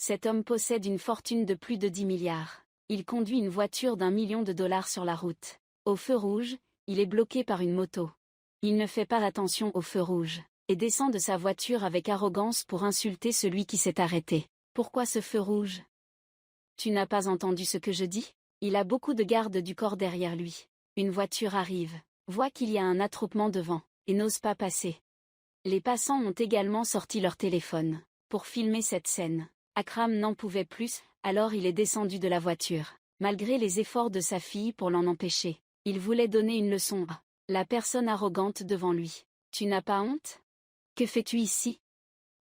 Cet homme possède une fortune de plus de 10 milliards. Il conduit une voiture d'1 million de dollars sur la route. Au feu rouge, il est bloqué par une moto. Il ne fait pas attention au feu rouge, et descend de sa voiture avec arrogance pour insulter celui qui s'est arrêté. Pourquoi ce feu rouge? Tu n'as pas entendu ce que je dis? Il a beaucoup de gardes du corps derrière lui. Une voiture arrive, voit qu'il y a un attroupement devant, et n'ose pas passer. Les passants ont également sorti leur téléphone, pour filmer cette scène. Akram n'en pouvait plus, alors il est descendu de la voiture, malgré les efforts de sa fille pour l'en empêcher. Il voulait donner une leçon à la personne arrogante devant lui. Tu n'as pas honte? Que fais-tu ici?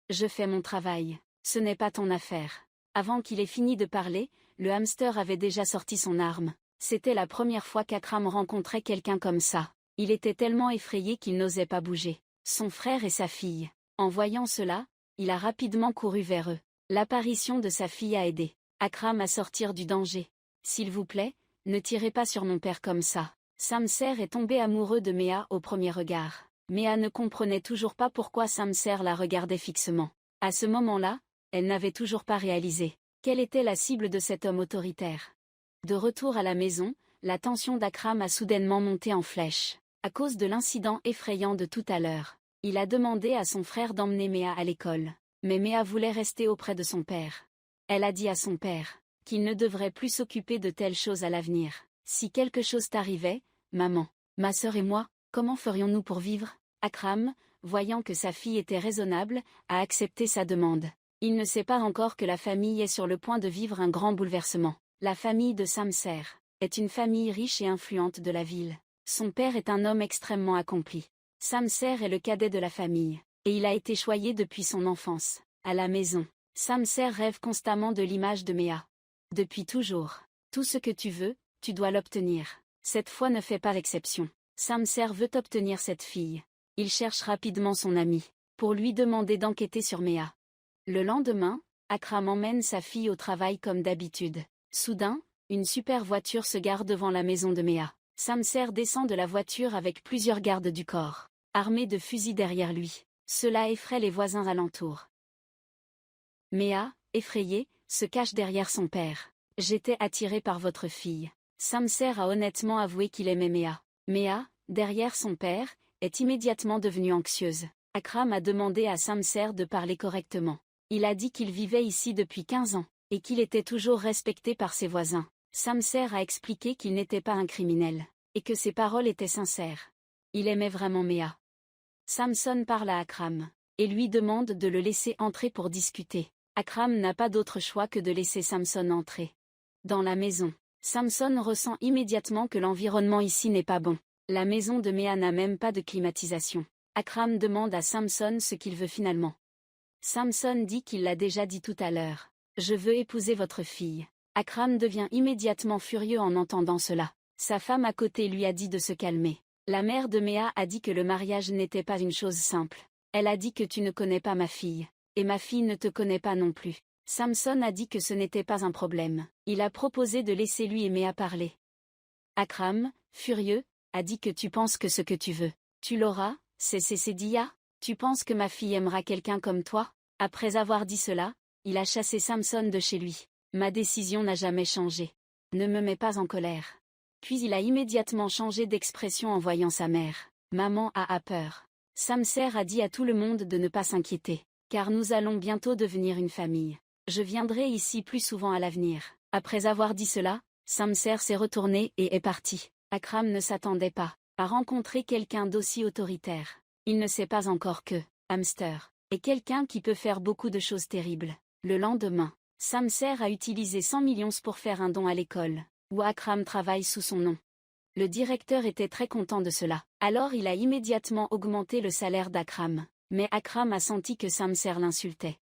Je fais mon travail, ce n'est pas ton affaire. Avant qu'il ait fini de parler, le hamster avait déjà sorti son arme. C'était la première fois qu'Akram rencontrait quelqu'un comme ça. Il était tellement effrayé qu'il n'osait pas bouger. Son frère et sa fille. En voyant cela, il a rapidement couru vers eux. L'apparition de sa fille a aidé Akram à sortir du danger. S'il vous plaît, ne tirez pas sur mon père comme ça. Samser est tombé amoureux de Mea au premier regard. Mea ne comprenait toujours pas pourquoi Samser la regardait fixement. À ce moment-là, elle n'avait toujours pas réalisé quelle était la cible de cet homme autoritaire. De retour à la maison, la tension d'Akram a soudainement monté en flèche. À cause de l'incident effrayant de tout à l'heure, il a demandé à son frère d'emmener Mea à l'école. Mais Mea voulait rester auprès de son père. Elle a dit à son père qu'il ne devrait plus s'occuper de telles choses à l'avenir. Si quelque chose t'arrivait, maman, ma sœur et moi, comment ferions-nous pour vivre? Akram, voyant que sa fille était raisonnable, a accepté sa demande. Il ne sait pas encore que la famille est sur le point de vivre un grand bouleversement. La famille de Samser est une famille riche et influente de la ville. Son père est un homme extrêmement accompli. Samser est le cadet de la famille, et il a été choyé depuis son enfance. À la maison, Samser rêve constamment de l'image de Mea. Depuis toujours. Tout ce que tu veux, tu dois l'obtenir. Cette fois ne fait pas l'exception. Samser veut obtenir cette fille. Il cherche rapidement son ami, pour lui demander d'enquêter sur Mea. Le lendemain, Akram emmène sa fille au travail comme d'habitude. Soudain, une super voiture se gare devant la maison de Mea. Samser descend de la voiture avec plusieurs gardes du corps, armés de fusils derrière lui. Cela effraie les voisins alentours. Mea, effrayée, se cache derrière son père. J'étais attiré par votre fille. Samser a honnêtement avoué qu'il aimait Mea. Mea, derrière son père, est immédiatement devenue anxieuse. Akram a demandé à Samser de parler correctement. Il a dit qu'il vivait ici depuis 15 ans, et qu'il était toujours respecté par ses voisins. Samser a expliqué qu'il n'était pas un criminel, et que ses paroles étaient sincères. Il aimait vraiment Mea. Samson parle à Akram, et lui demande de le laisser entrer pour discuter. Akram n'a pas d'autre choix que de laisser Samson entrer. Dans la maison, Samson ressent immédiatement que l'environnement ici n'est pas bon. La maison de Mea n'a même pas de climatisation. Akram demande à Samson ce qu'il veut finalement. Samson dit qu'il l'a déjà dit tout à l'heure. Je veux épouser votre fille. Akram devient immédiatement furieux en entendant cela. Sa femme à côté lui a dit de se calmer. La mère de Mea a dit que le mariage n'était pas une chose simple. Elle a dit que tu ne connais pas ma fille. Et ma fille ne te connaît pas non plus. Samson a dit que ce n'était pas un problème. Il a proposé de laisser lui et Mea parler. Akram, furieux, a dit que tu penses que ce que tu veux, tu l'auras, c'est Dia. Tu penses que ma fille aimera quelqu'un comme toi? Après avoir dit cela, il a chassé Samson de chez lui. Ma décision n'a jamais changé. Ne me mets pas en colère. Puis il a immédiatement changé d'expression en voyant sa mère. Maman a peur. Samser a dit à tout le monde de ne pas s'inquiéter, car nous allons bientôt devenir une famille. Je viendrai ici plus souvent à l'avenir. Après avoir dit cela, Samser s'est retourné et est parti. Akram ne s'attendait pas à rencontrer quelqu'un d'aussi autoritaire. Il ne sait pas encore que hamster est quelqu'un qui peut faire beaucoup de choses terribles. Le lendemain, Samser a utilisé 100 millions pour faire un don à l'école, où Akram travaille sous son nom. Le directeur était très content de cela. Alors il a immédiatement augmenté le salaire d'Akram. Mais Akram a senti que Samser l'insultait.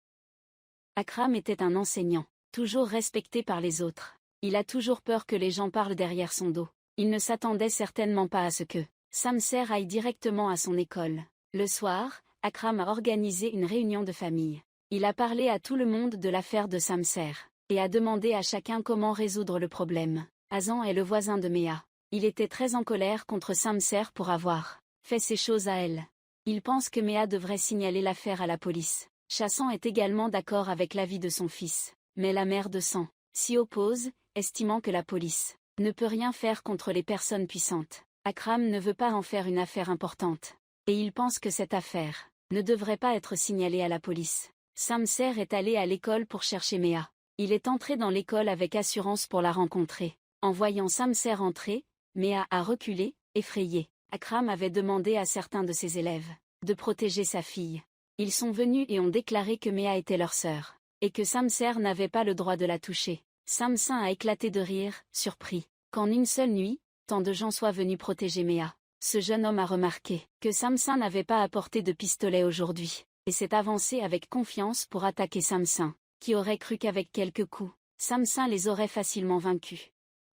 Akram était un enseignant, toujours respecté par les autres. Il a toujours peur que les gens parlent derrière son dos. Il ne s'attendait certainement pas à ce que Samser aille directement à son école. Le soir, Akram a organisé une réunion de famille. Il a parlé à tout le monde de l'affaire de Samser, et a demandé à chacun comment résoudre le problème. Hazan est le voisin de Mea. Il était très en colère contre Samser pour avoir fait ces choses à elle. Il pense que Mea devrait signaler l'affaire à la police. Chassan est également d'accord avec l'avis de son fils. mais la mère de Sang s'y oppose, estimant que la police ne peut rien faire contre les personnes puissantes. Akram ne veut pas en faire une affaire importante. Et il pense que cette affaire ne devrait pas être signalée à la police. Samser est allé à l'école pour chercher Méa. Il est entré dans l'école avec assurance pour la rencontrer. En voyant Samser entrer, Méa a reculé, effrayée. Akram avait demandé à certains de ses élèves de protéger sa fille. Ils sont venus et ont déclaré que Méa était leur sœur, et que Samser n'avait pas le droit de la toucher. Samsin a éclaté de rire, surpris, qu'en une seule nuit, tant de gens soient venus protéger Méa. Ce jeune homme a remarqué que Samsin n'avait pas apporté de pistolet aujourd'hui, et s'est avancé avec confiance pour attaquer Samsin, qui aurait cru qu'avec quelques coups, Samsin les aurait facilement vaincus.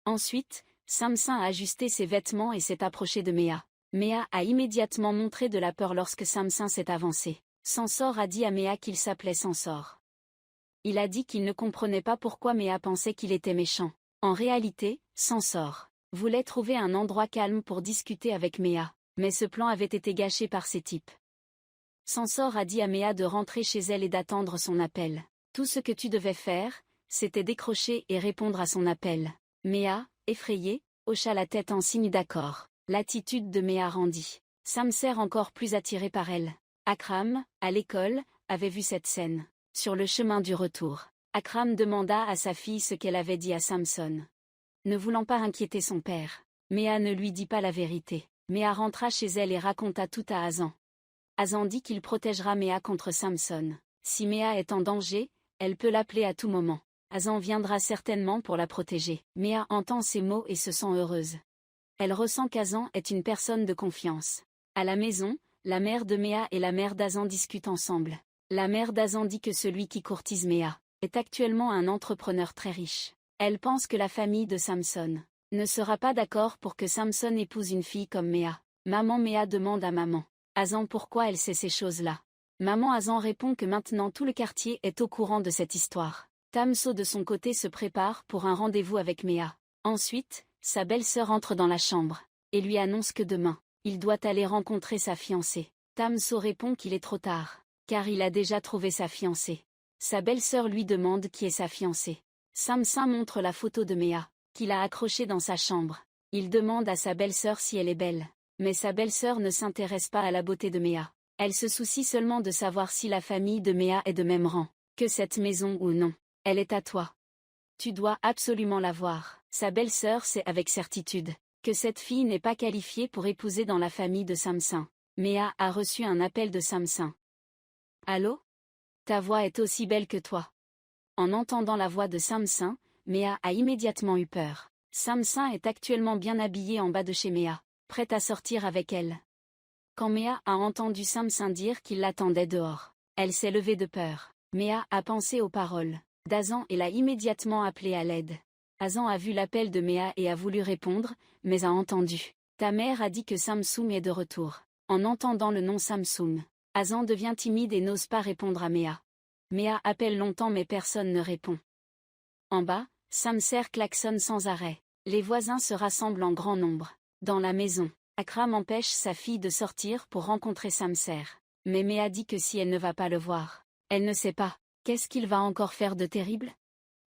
Ensuite, Samsin a ajusté ses vêtements et s'est approché de Méa. Méa a immédiatement montré de la peur lorsque Samsin s'est avancé. Sansor a dit à Méa qu'il s'appelait Sansor. Il a dit qu'il ne comprenait pas pourquoi Méa pensait qu'il était méchant. En réalité, Sansor voulait trouver un endroit calme pour discuter avec Méa, mais ce plan avait été gâché par ces types. Sansor a dit à Méa de rentrer chez elle et d'attendre son appel. Tout ce que tu devais faire, c'était décrocher et répondre à son appel. Méa, effrayée, hocha la tête en signe d'accord. L'attitude de Méa rendit Samser encore plus attiré par elle. Akram, à l'école, avait vu cette scène. Sur le chemin du retour, Akram demanda à sa fille ce qu'elle avait dit à Samson. Ne voulant pas inquiéter son père, Méa ne lui dit pas la vérité. Méa rentra chez elle et raconta tout à Hazan. Hazan dit qu'il protégera Méa contre Samson. Si Méa est en danger, elle peut l'appeler à tout moment. Hazan viendra certainement pour la protéger. Méa entend ces mots et se sent heureuse. Elle ressent qu'Hazan est une personne de confiance. À la maison, la mère de Méa et la mère d'Hazan discutent ensemble. La mère d'Hazan dit que celui qui courtise Méa est actuellement un entrepreneur très riche. Elle pense que la famille de Samson ne sera pas d'accord pour que Samson épouse une fille comme Méa. Maman Méa demande à maman Hazan pourquoi elle sait ces choses-là. Maman Hazan répond que maintenant tout le quartier est au courant de cette histoire. Tamso de son côté se prépare pour un rendez-vous avec Méa. Ensuite, sa belle-sœur entre dans la chambre et lui annonce que demain, il doit aller rencontrer sa fiancée. Tamso répond qu'il est trop tard, car il a déjà trouvé sa fiancée. Sa belle-sœur lui demande qui est sa fiancée. Samsin montre la photo de Méa, qu'il a accrochée dans sa chambre. Il demande à sa belle-sœur si elle est belle. Mais sa belle-sœur ne s'intéresse pas à la beauté de Méa. Elle se soucie seulement de savoir si la famille de Méa est de même rang que cette maison ou non. Elle est à toi. Tu dois absolument la voir. Sa belle-sœur sait avec certitude que cette fille n'est pas qualifiée pour épouser dans la famille de Samsin. Méa a reçu un appel de Samsin. Allô? Ta voix est aussi belle que toi. En entendant la voix de Samsin, Méa a immédiatement eu peur. Samsin est actuellement bien habillé en bas de chez Méa, prête à sortir avec elle. Quand Méa a entendu Samsin dire qu'il l'attendait dehors, elle s'est levée de peur. Méa a pensé aux paroles d'Hazan et l'a immédiatement appelé à l'aide. Hazan a vu l'appel de Méa et a voulu répondre, mais a entendu. Ta mère a dit que Samsoum est de retour. En entendant le nom Samsoum, Hazan devient timide et n'ose pas répondre à Méa. Méa appelle longtemps mais personne ne répond. En bas, Samser klaxonne sans arrêt. Les voisins se rassemblent en grand nombre. Dans la maison, Akram empêche sa fille de sortir pour rencontrer Samser. Mais Méa dit que si elle ne va pas le voir, elle ne sait pas. Qu'est-ce qu'il va encore faire de terrible?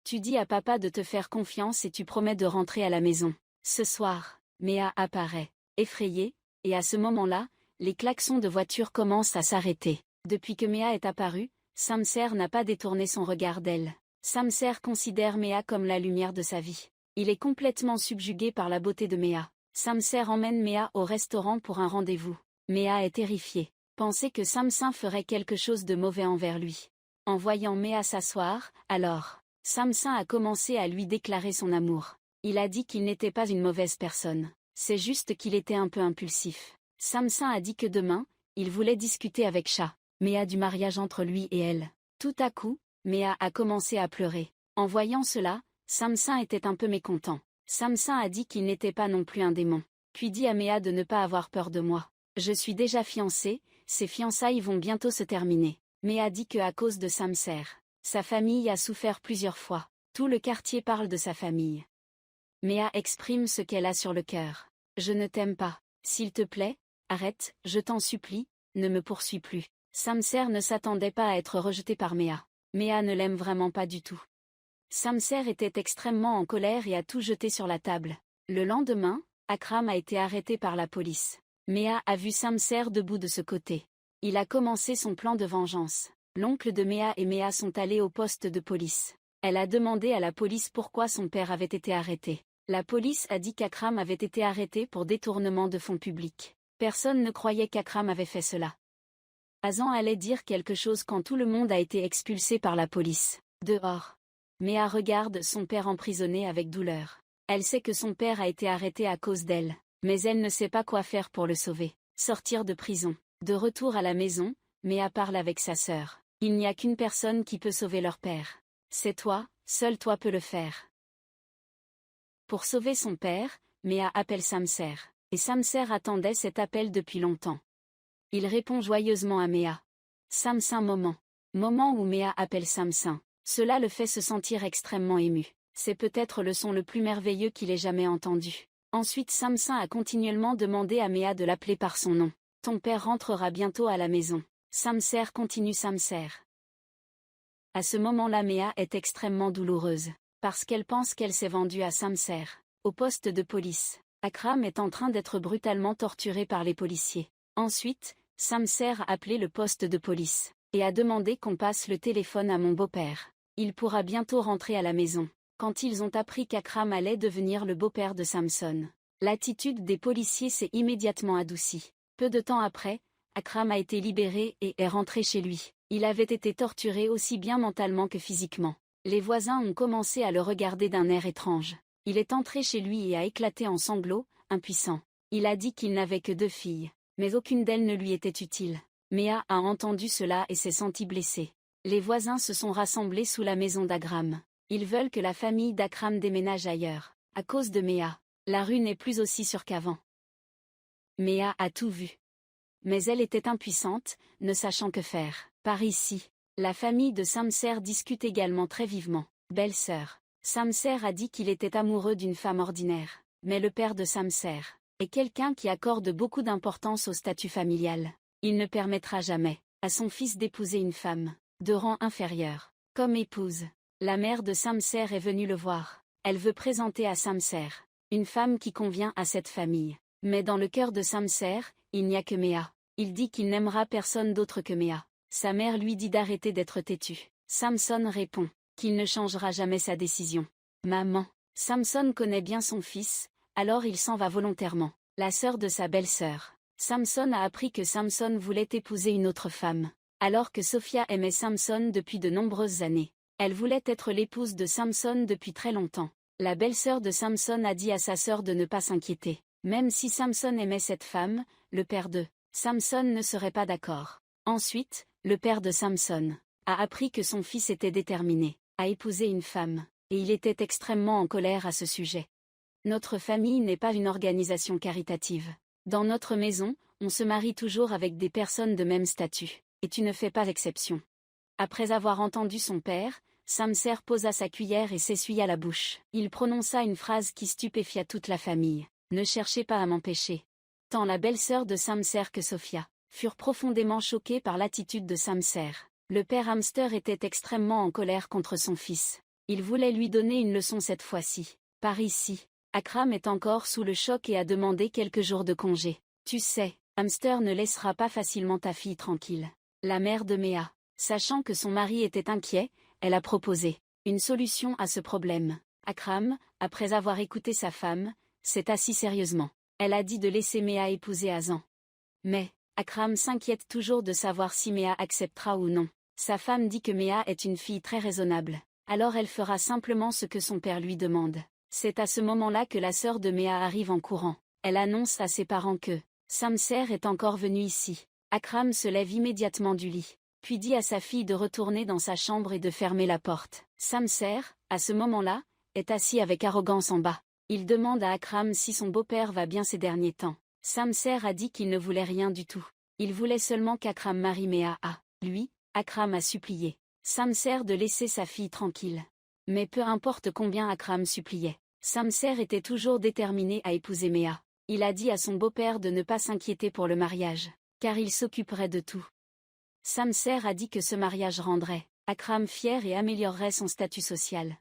Tu dis à papa de te faire confiance et tu promets de rentrer à la maison. Ce soir, Méa apparaît, effrayée, et à ce moment-là, les klaxons de voiture commencent à s'arrêter. Depuis que Méa est apparue, Samser n'a pas détourné son regard d'elle. Samser considère Méa comme la lumière de sa vie. Il est complètement subjugué par la beauté de Méa. Samser emmène Méa au restaurant pour un rendez-vous. Méa est terrifiée. Pensait que Samsin ferait quelque chose de mauvais envers lui. En voyant Méa s'asseoir, alors, Samsin a commencé à lui déclarer son amour. Il a dit qu'il n'était pas une mauvaise personne. C'est juste qu'il était un peu impulsif. Samsin a dit que demain, il voulait discuter avec Shah, Méa du mariage entre lui et elle. Tout à coup, Méa a commencé à pleurer. En voyant cela, Samsin était un peu mécontent. Samsin a dit qu'il n'était pas non plus un démon. Puis dit à Méa de ne pas avoir peur de moi. Je suis déjà fiancée, ces fiançailles vont bientôt se terminer. Méa dit que à cause de Samser, sa famille a souffert plusieurs fois. Tout le quartier parle de sa famille. Méa exprime ce qu'elle a sur le cœur. Je ne t'aime pas. S'il te plaît, arrête, je t'en supplie, ne me poursuis plus. Samser ne s'attendait pas à être rejeté par Méa. Méa ne l'aime vraiment pas du tout. Samser était extrêmement en colère et a tout jeté sur la table. Le lendemain, Akram a été arrêté par la police. Méa a vu Samser debout de ce côté. Il a commencé son plan de vengeance. L'oncle de Méa et Méa sont allés au poste de police. Elle a demandé à la police pourquoi son père avait été arrêté. La police a dit qu'Akram avait été arrêté pour détournement de fonds publics. Personne ne croyait qu'Akram avait fait cela. Hazan allait dire quelque chose quand tout le monde a été expulsé par la police. Dehors. Méa regarde son père emprisonné avec douleur. Elle sait que son père a été arrêté à cause d'elle, mais elle ne sait pas quoi faire pour le sauver. Sortir de prison. De retour à la maison, Méa parle avec sa sœur. Il n'y a qu'une personne qui peut sauver leur père. C'est toi, seul toi peux le faire. Pour sauver son père, Méa appelle Samser. Et Samser attendait cet appel depuis longtemps. Il répond joyeusement à Méa. Samsin moment. Moment où Méa appelle Samsin. Cela le fait se sentir extrêmement ému. C'est peut-être le son le plus merveilleux qu'il ait jamais entendu. Ensuite Samsin a continuellement demandé à Méa de l'appeler par son nom. Ton père rentrera bientôt à la maison. Samser continue Samser. À ce moment-là Méa est extrêmement douloureuse. Parce qu'elle pense qu'elle s'est vendue à Samser. Au poste de police. Akram est en train d'être brutalement torturé par les policiers. Ensuite, Samser a appelé le poste de police. Et a demandé qu'on passe le téléphone à mon beau-père. Il pourra bientôt rentrer à la maison. Quand ils ont appris qu'Akram allait devenir le beau-père de Samson. L'attitude des policiers s'est immédiatement adoucie. Peu de temps après, Akram a été libéré et est rentré chez lui. Il avait été torturé aussi bien mentalement que physiquement. Les voisins ont commencé à le regarder d'un air étrange. Il est entré chez lui et a éclaté en sanglots, impuissant. Il a dit qu'il n'avait que 2 filles, mais aucune d'elles ne lui était utile. Méa a entendu cela et s'est sentie blessée. Les voisins se sont rassemblés sous la maison d'Akram. Ils veulent que la famille d'Akram déménage ailleurs. À cause de Méa, la rue n'est plus aussi sûre qu'avant. Méa a tout vu. Mais elle était impuissante, ne sachant que faire. Par ici, la famille de Samser discute également très vivement. Belle-sœur. Samser a dit qu'il était amoureux d'une femme ordinaire. Mais le père de Samser est quelqu'un qui accorde beaucoup d'importance au statut familial. Il ne permettra jamais à son fils d'épouser une femme de rang inférieur. Comme épouse, la mère de Samser est venue le voir. Elle veut présenter à Samser une femme qui convient à cette famille. Mais dans le cœur de Samser, il n'y a que Méa. Il dit qu'il n'aimera personne d'autre que Méa. Sa mère lui dit d'arrêter d'être têtu. Samson répond qu'il ne changera jamais sa décision. Maman. Samson connaît bien son fils, alors il s'en va volontairement. La sœur de sa belle-sœur. Samson a appris que Samson voulait épouser une autre femme. Alors que Sophia aimait Samson depuis de nombreuses années. Elle voulait être l'épouse de Samson depuis très longtemps. La belle-sœur de Samson a dit à sa sœur de ne pas s'inquiéter. Même si Samson aimait cette femme, le père de Samson ne serait pas d'accord. Ensuite, le père de Samson a appris que son fils était déterminé à épouser une femme, et il était extrêmement en colère à ce sujet. Notre famille n'est pas une organisation caritative. Dans notre maison, on se marie toujours avec des personnes de même statut, et tu ne fais pas exception. Après avoir entendu son père, Samser posa sa cuillère et s'essuya la bouche. Il prononça une phrase qui stupéfia toute la famille. Ne cherchez pas à m'empêcher. Tant la belle-sœur de Samser que Sophia furent profondément choquées par l'attitude de Samser. Le père Hamster était extrêmement en colère contre son fils. Il voulait lui donner une leçon cette fois-ci. Par ici, Akram est encore sous le choc et a demandé quelques jours de congé. Tu sais, Hamster ne laissera pas facilement ta fille tranquille. La mère de Méa, sachant que son mari était inquiet, elle a proposé une solution à ce problème. Akram, après avoir écouté sa femme, s'est assis sérieusement. Elle a dit de laisser Méa épouser Hazan. Mais, Akram s'inquiète toujours de savoir si Méa acceptera ou non. Sa femme dit que Méa est une fille très raisonnable. Alors elle fera simplement ce que son père lui demande. C'est à ce moment-là que la sœur de Méa arrive en courant. Elle annonce à ses parents que Samser est encore venu ici. Akram se lève immédiatement du lit, puis dit à sa fille de retourner dans sa chambre et de fermer la porte. Samser, à ce moment-là, est assis avec arrogance en bas. Il demande à Akram si son beau-père va bien ces derniers temps. Samser a dit qu'il ne voulait rien du tout. Il voulait seulement qu'Akram marie Méa à lui. Akram a supplié Samser de laisser sa fille tranquille. Mais peu importe combien Akram suppliait, Samser était toujours déterminé à épouser Méa. Il a dit à son beau-père de ne pas s'inquiéter pour le mariage, car il s'occuperait de tout. Samser a dit que ce mariage rendrait Akram fier et améliorerait son statut social.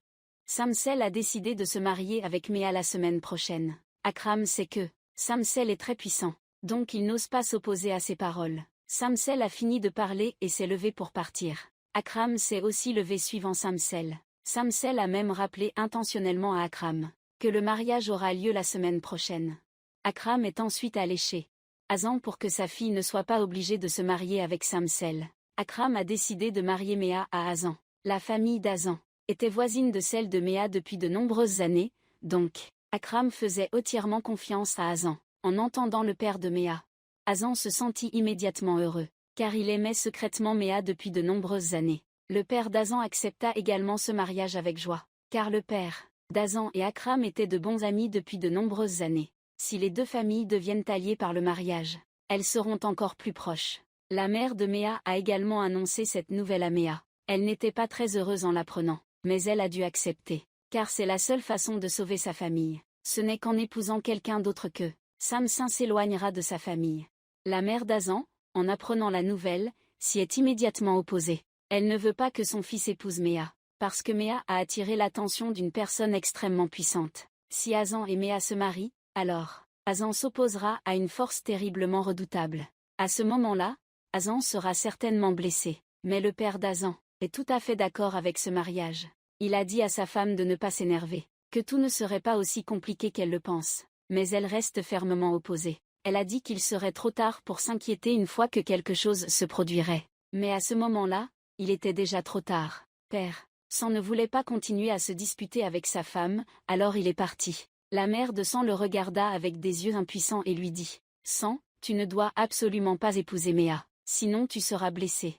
Samsel a décidé de se marier avec Méa la semaine prochaine. Akram sait que Samsel est très puissant, donc il n'ose pas s'opposer à ses paroles. Samsel a fini de parler et s'est levé pour partir. Akram s'est aussi levé suivant Samsel. Samsel a même rappelé intentionnellement à Akram que le mariage aura lieu la semaine prochaine. Akram est ensuite allé chez Hazan pour que sa fille ne soit pas obligée de se marier avec Samsel. Akram a décidé de marier Méa à Hazan. La famille d'Hazan était voisine de celle de Méa depuis de nombreuses années, donc Akram faisait entièrement confiance à Hazan. En entendant le père de Méa, Hazan se sentit immédiatement heureux, car il aimait secrètement Méa depuis de nombreuses années. Le père d'Hazan accepta également ce mariage avec joie, car le père d'Hazan et Akram étaient de bons amis depuis de nombreuses années. Si les deux familles deviennent alliées par le mariage, elles seront encore plus proches. La mère de Méa a également annoncé cette nouvelle à Méa. Elle n'était pas très heureuse en l'apprenant, mais elle a dû accepter, car c'est la seule façon de sauver sa famille. Ce n'est qu'en épousant quelqu'un d'autre que Samsin s'éloignera de sa famille. La mère d'Hazan, en apprenant la nouvelle, s'y est immédiatement opposée. Elle ne veut pas que son fils épouse Méa, parce que Méa a attiré l'attention d'une personne extrêmement puissante. Si Hazan et Méa se marient, alors Hazan s'opposera à une force terriblement redoutable. À ce moment-là, Hazan sera certainement blessé, mais le père d'Hazan est tout à fait d'accord avec ce mariage. Il a dit à sa femme de ne pas s'énerver, que tout ne serait pas aussi compliqué qu'elle le pense, mais elle reste fermement opposée. Elle a dit qu'il serait trop tard pour s'inquiéter une fois que quelque chose se produirait. Mais à ce moment-là, il était déjà trop tard. Père San ne voulait pas continuer à se disputer avec sa femme, alors il est parti. La mère de San le regarda avec des yeux impuissants et lui dit « San, tu ne dois absolument pas épouser Méa, sinon tu seras blessé. »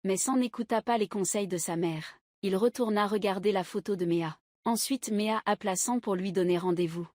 Mais San n'écouta pas les conseils de sa mère. Il retourna regarder la photo de Méa. Ensuite Méa appela San pour lui donner rendez-vous.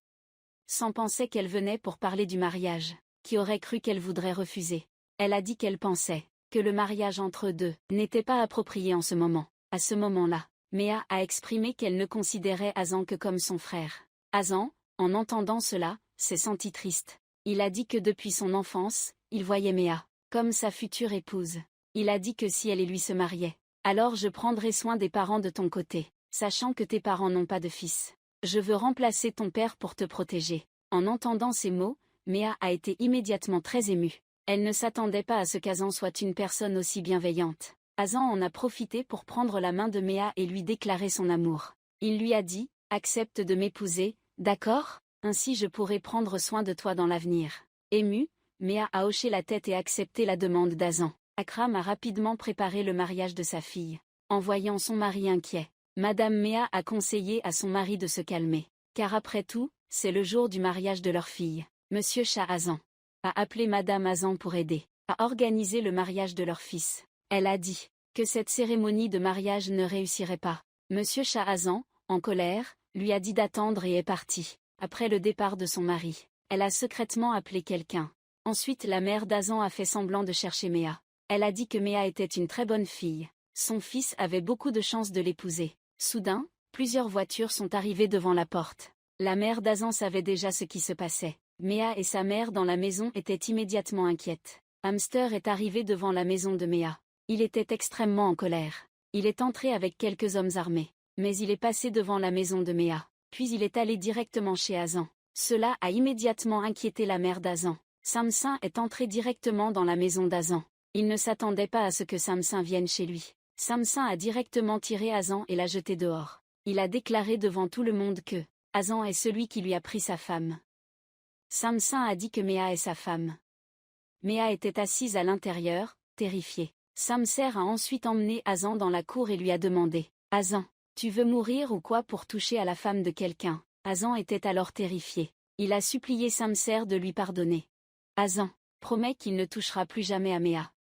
San pensait qu'elle venait pour parler du mariage. Qui aurait cru qu'elle voudrait refuser? Elle a dit qu'elle pensait que le mariage entre eux deux n'était pas approprié en ce moment. À ce moment-là, Méa a exprimé qu'elle ne considérait Hazan que comme son frère. Hazan, en entendant cela, s'est senti triste. Il a dit que depuis son enfance, il voyait Méa comme sa future épouse. Il a dit que si elle et lui se mariaient, alors je prendrai soin des parents de ton côté, sachant que tes parents n'ont pas de fils. Je veux remplacer ton père pour te protéger. En entendant ces mots, Méa a été immédiatement très émue. Elle ne s'attendait pas à ce qu'Hazan soit une personne aussi bienveillante. Hazan en a profité pour prendre la main de Méa et lui déclarer son amour. Il lui a dit « Accepte de m'épouser, d'accord? Ainsi je pourrai prendre soin de toi dans l'avenir. » Émue, Méa a hoché la tête et accepté la demande d'Hazan. Akram a rapidement préparé le mariage de sa fille. En voyant son mari inquiet, Madame Méa a conseillé à son mari de se calmer. Car après tout, c'est le jour du mariage de leur fille. Monsieur Shah Hazan a appelé Madame Hazan pour aider à organiser le mariage de leur fils. Elle a dit que cette cérémonie de mariage ne réussirait pas. Monsieur Shah Hazan, en colère, lui a dit d'attendre et est parti. Après le départ de son mari, elle a secrètement appelé quelqu'un. Ensuite la mère d'Hazan a fait semblant de chercher Méa. Elle a dit que Méa était une très bonne fille. Son fils avait beaucoup de chances de l'épouser. Soudain, plusieurs voitures sont arrivées devant la porte. La mère d'Hazan savait déjà ce qui se passait. Méa et sa mère dans la maison étaient immédiatement inquiètes. Hamster est arrivé devant la maison de Méa. Il était extrêmement en colère. Il est entré avec quelques hommes armés. Mais il est passé devant la maison de Méa. Puis il est allé directement chez Hazan. Cela a immédiatement inquiété la mère d'Hazan. Samsin est entré directement dans la maison d'Hazan. Il ne s'attendait pas à ce que Samsin vienne chez lui. Samsin a directement tiré Hazan et l'a jeté dehors. Il a déclaré devant tout le monde que Hazan est celui qui lui a pris sa femme. Samsin a dit que Méa est sa femme. Méa était assise à l'intérieur, terrifiée. Samser a ensuite emmené Hazan dans la cour et lui a demandé « Hazan, tu veux mourir ou quoi pour toucher à la femme de quelqu'un ?» Hazan était alors terrifié. Il a supplié Samser de lui pardonner. Hazan promet qu'il ne touchera plus jamais à Méa.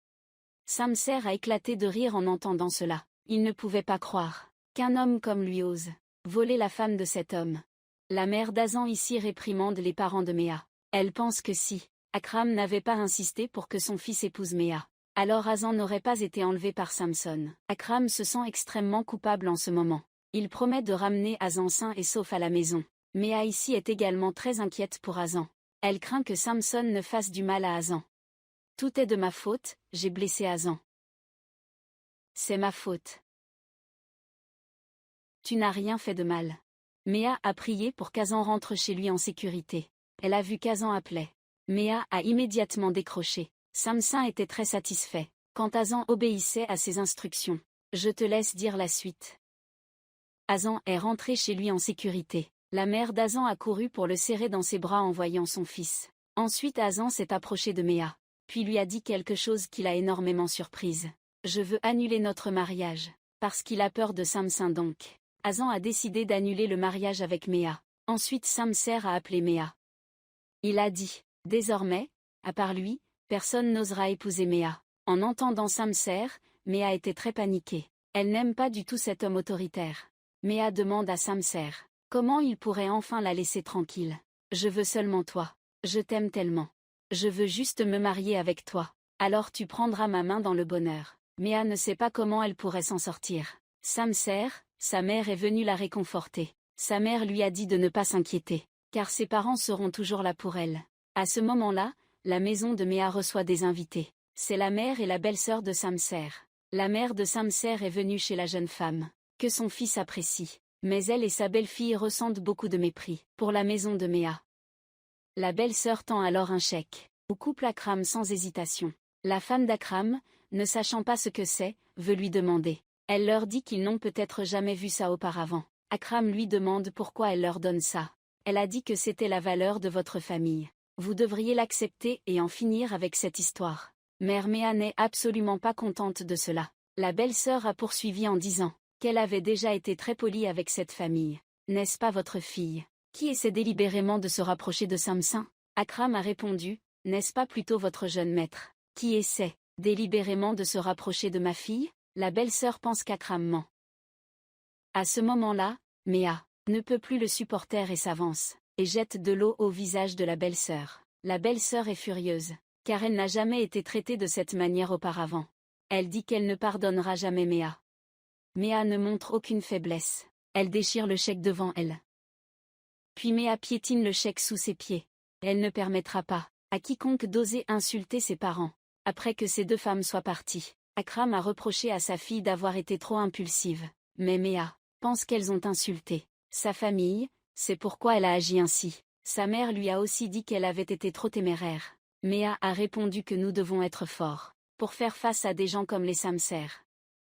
Samser a éclaté de rire en entendant cela. Il ne pouvait pas croire qu'un homme comme lui ose voler la femme de cet homme. La mère d'Hazan ici réprimande les parents de Méa. Elle pense que si Akram n'avait pas insisté pour que son fils épouse Méa, alors Hazan n'aurait pas été enlevé par Samson. Akram se sent extrêmement coupable en ce moment. Il promet de ramener Hazan sain et sauf à la maison. Méa ici est également très inquiète pour Hazan. Elle craint que Samson ne fasse du mal à Hazan. Tout est de ma faute, j'ai blessé Hazan. C'est ma faute. Tu n'as rien fait de mal. Méa a prié pour qu'Azan rentre chez lui en sécurité. Elle a vu qu'Azan appelait. Méa a immédiatement décroché. Samsin était très satisfait. Quand Azan obéissait à ses instructions. Je te laisse dire la suite. Azan est rentré chez lui en sécurité. La mère d'Azan a couru pour le serrer dans ses bras en voyant son fils. Ensuite Azan s'est approché de Méa. Puis lui a dit quelque chose qui l'a énormément surprise. Je veux annuler notre mariage. Parce qu'il a peur de Samsin donc. Azan a décidé d'annuler le mariage avec Méa. Ensuite Samser a appelé Méa. Il a dit, désormais, à part lui, personne n'osera épouser Méa. En entendant Samser, Méa était très paniquée. Elle n'aime pas du tout cet homme autoritaire. Méa demande à Samser, comment il pourrait enfin la laisser tranquille. Je veux seulement toi. Je t'aime tellement. Je veux juste me marier avec toi. Alors tu prendras ma main dans le bonheur. Méa ne sait pas comment elle pourrait s'en sortir. Samser, sa mère est venue la réconforter. Sa mère lui a dit de ne pas s'inquiéter, car ses parents seront toujours là pour elle. À ce moment-là, la maison de Méa reçoit des invités. C'est la mère et la belle-sœur de Samser. La mère de Samser est venue chez la jeune femme, que son fils apprécie. Mais elle et sa belle-fille ressentent beaucoup de mépris pour la maison de Méa. La belle-sœur tend alors un chèque au couple Akram sans hésitation. La femme d'Akram, ne sachant pas ce que c'est, veut lui demander. Elle leur dit qu'ils n'ont peut-être jamais vu ça auparavant. Akram lui demande pourquoi elle leur donne ça. Elle a dit que c'était la valeur de votre famille. Vous devriez l'accepter et en finir avec cette histoire. Mère Méa n'est absolument pas contente de cela. La belle-sœur a poursuivi en disant qu'elle avait déjà été très polie avec cette famille. N'est-ce pas votre fille, qui essaie délibérément de se rapprocher de Samsin? Akram a répondu, n'est-ce pas plutôt votre jeune maître, qui essaie délibérément de se rapprocher de ma fille? La belle-sœur pense qu'Akram ment. À ce moment-là, Méa ne peut plus le supporter et s'avance, et jette de l'eau au visage de la belle-sœur. La belle-sœur est furieuse, car elle n'a jamais été traitée de cette manière auparavant. Elle dit qu'elle ne pardonnera jamais Méa. Méa ne montre aucune faiblesse. Elle déchire le chèque devant elle. Puis Méa piétine le chèque sous ses pieds. Elle ne permettra pas à quiconque d'oser insulter ses parents. Après que ces deux femmes soient parties, Akram a reproché à sa fille d'avoir été trop impulsive. Mais Méa pense qu'elles ont insulté sa famille, c'est pourquoi elle a agi ainsi. Sa mère lui a aussi dit qu'elle avait été trop téméraire. Méa a répondu que nous devons être forts pour faire face à des gens comme les Samser.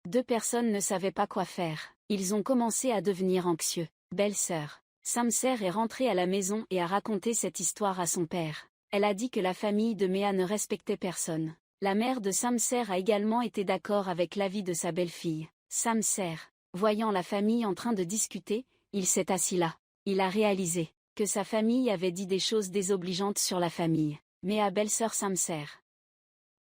Deux personnes ne savaient pas quoi faire. Ils ont commencé à devenir anxieux. Belle-sœur. Samser est rentrée à la maison et a raconté cette histoire à son père. Elle a dit que la famille de Méa ne respectait personne. La mère de Samser a également été d'accord avec l'avis de sa belle-fille. Samser, voyant la famille en train de discuter, il s'est assis là. Il a réalisé que sa famille avait dit des choses désobligeantes sur la famille. Méa belle-sœur Samser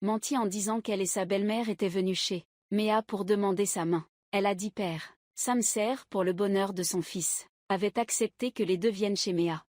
mentit en disant qu'elle et sa belle-mère étaient venues chez Méa pour demander sa main. Elle a dit père. Samser, pour le bonheur de son fils, avait accepté que les deux viennent chez Méa.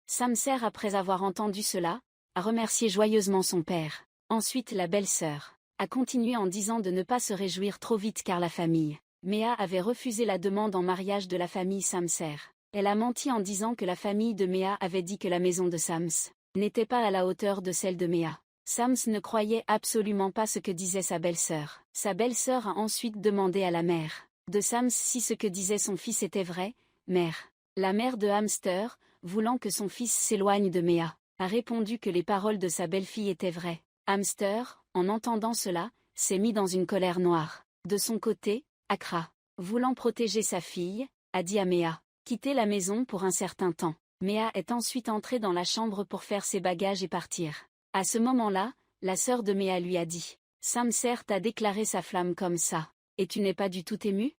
Samser, après avoir entendu cela, a remercié joyeusement son père. Ensuite la belle-sœur a continué en disant de ne pas se réjouir trop vite car la famille Méa avait refusé la demande en mariage de la famille Samser. Elle a menti en disant que la famille de Méa avait dit que la maison de Sams n'était pas à la hauteur de celle de Méa. Sams ne croyait absolument pas ce que disait sa belle-sœur. Sa belle-sœur a ensuite demandé à la mère de Sams si ce que disait son fils était vrai. Mère. La mère de Hamster, voulant que son fils s'éloigne de Méa, a répondu que les paroles de sa belle-fille étaient vraies. Hamster, en entendant cela, s'est mis dans une colère noire. De son côté, Akra, voulant protéger sa fille, a dit à Méa, quitter la maison pour un certain temps. Méa est ensuite entrée dans la chambre pour faire ses bagages et partir. À ce moment-là, la sœur de Méa lui a dit, Samser t'a déclaré sa flamme comme ça, et tu n'es pas du tout ému?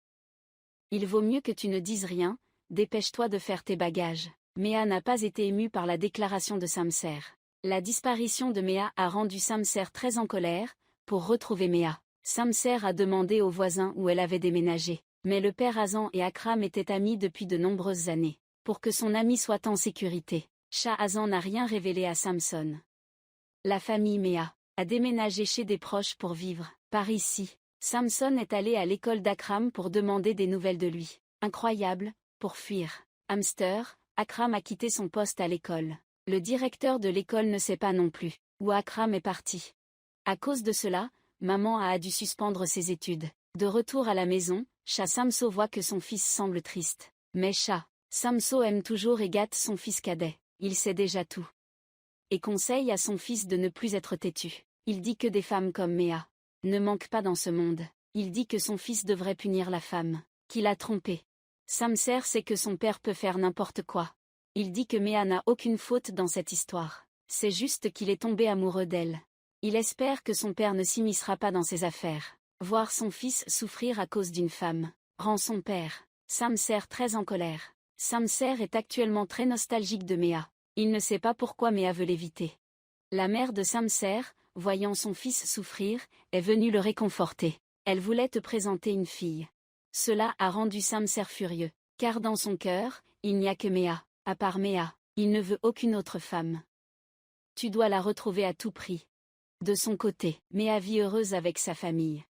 Il vaut mieux que tu ne dises rien, dépêche-toi de faire tes bagages. Méa n'a pas été émue par la déclaration de Samser. La disparition de Méa a rendu Samser très en colère. Pour retrouver Méa, Samser a demandé aux voisins où elle avait déménagé. Mais le père Azan et Akram étaient amis depuis de nombreuses années. Pour que son ami soit en sécurité, Shah Azan n'a rien révélé à Samson. La famille Méa a déménagé chez des proches pour vivre. Par ici, Samson est allé à l'école d'Akram pour demander des nouvelles de lui. Incroyable, pour fuir Hamster, Akram a quitté son poste à l'école. Le directeur de l'école ne sait pas non plus où Akram est parti. À cause de cela, maman a dû suspendre ses études. De retour à la maison, Shah Samso voit que son fils semble triste. Mais Shah Samso aime toujours et gâte son fils cadet. Il sait déjà tout. Et conseille à son fils de ne plus être têtu. Il dit que des femmes comme Méa ne manquent pas dans ce monde. Il dit que son fils devrait punir la femme qui l'a trompé. Samser sait que son père peut faire n'importe quoi. Il dit que Méa n'a aucune faute dans cette histoire. C'est juste qu'il est tombé amoureux d'elle. Il espère que son père ne s'immiscera pas dans ses affaires. Voir son fils souffrir à cause d'une femme rend son père, Samser, très en colère. Samser est actuellement très nostalgique de Méa. Il ne sait pas pourquoi Méa veut l'éviter. La mère de Samser, voyant son fils souffrir, est venue le réconforter. Elle voulait te présenter une fille. Cela a rendu Samser furieux, car dans son cœur, il n'y a que Méa. À part Méa, il ne veut aucune autre femme. Tu dois la retrouver à tout prix. De son côté, Méa vit heureuse avec sa famille.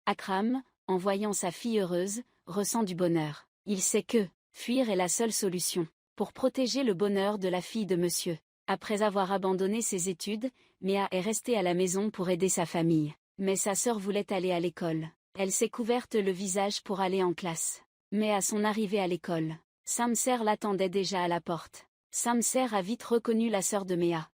Akram, en voyant sa fille heureuse, ressent du bonheur. Il sait que fuir est la seule solution pour protéger le bonheur de la fille de monsieur. Après avoir abandonné ses études, Méa est restée à la maison pour aider sa famille. Mais sa sœur voulait aller à l'école. Elle s'est couverte le visage pour aller en classe. Mais à son arrivée à l'école, Samser l'attendait déjà à la porte. Samser a vite reconnu la sœur de Méa.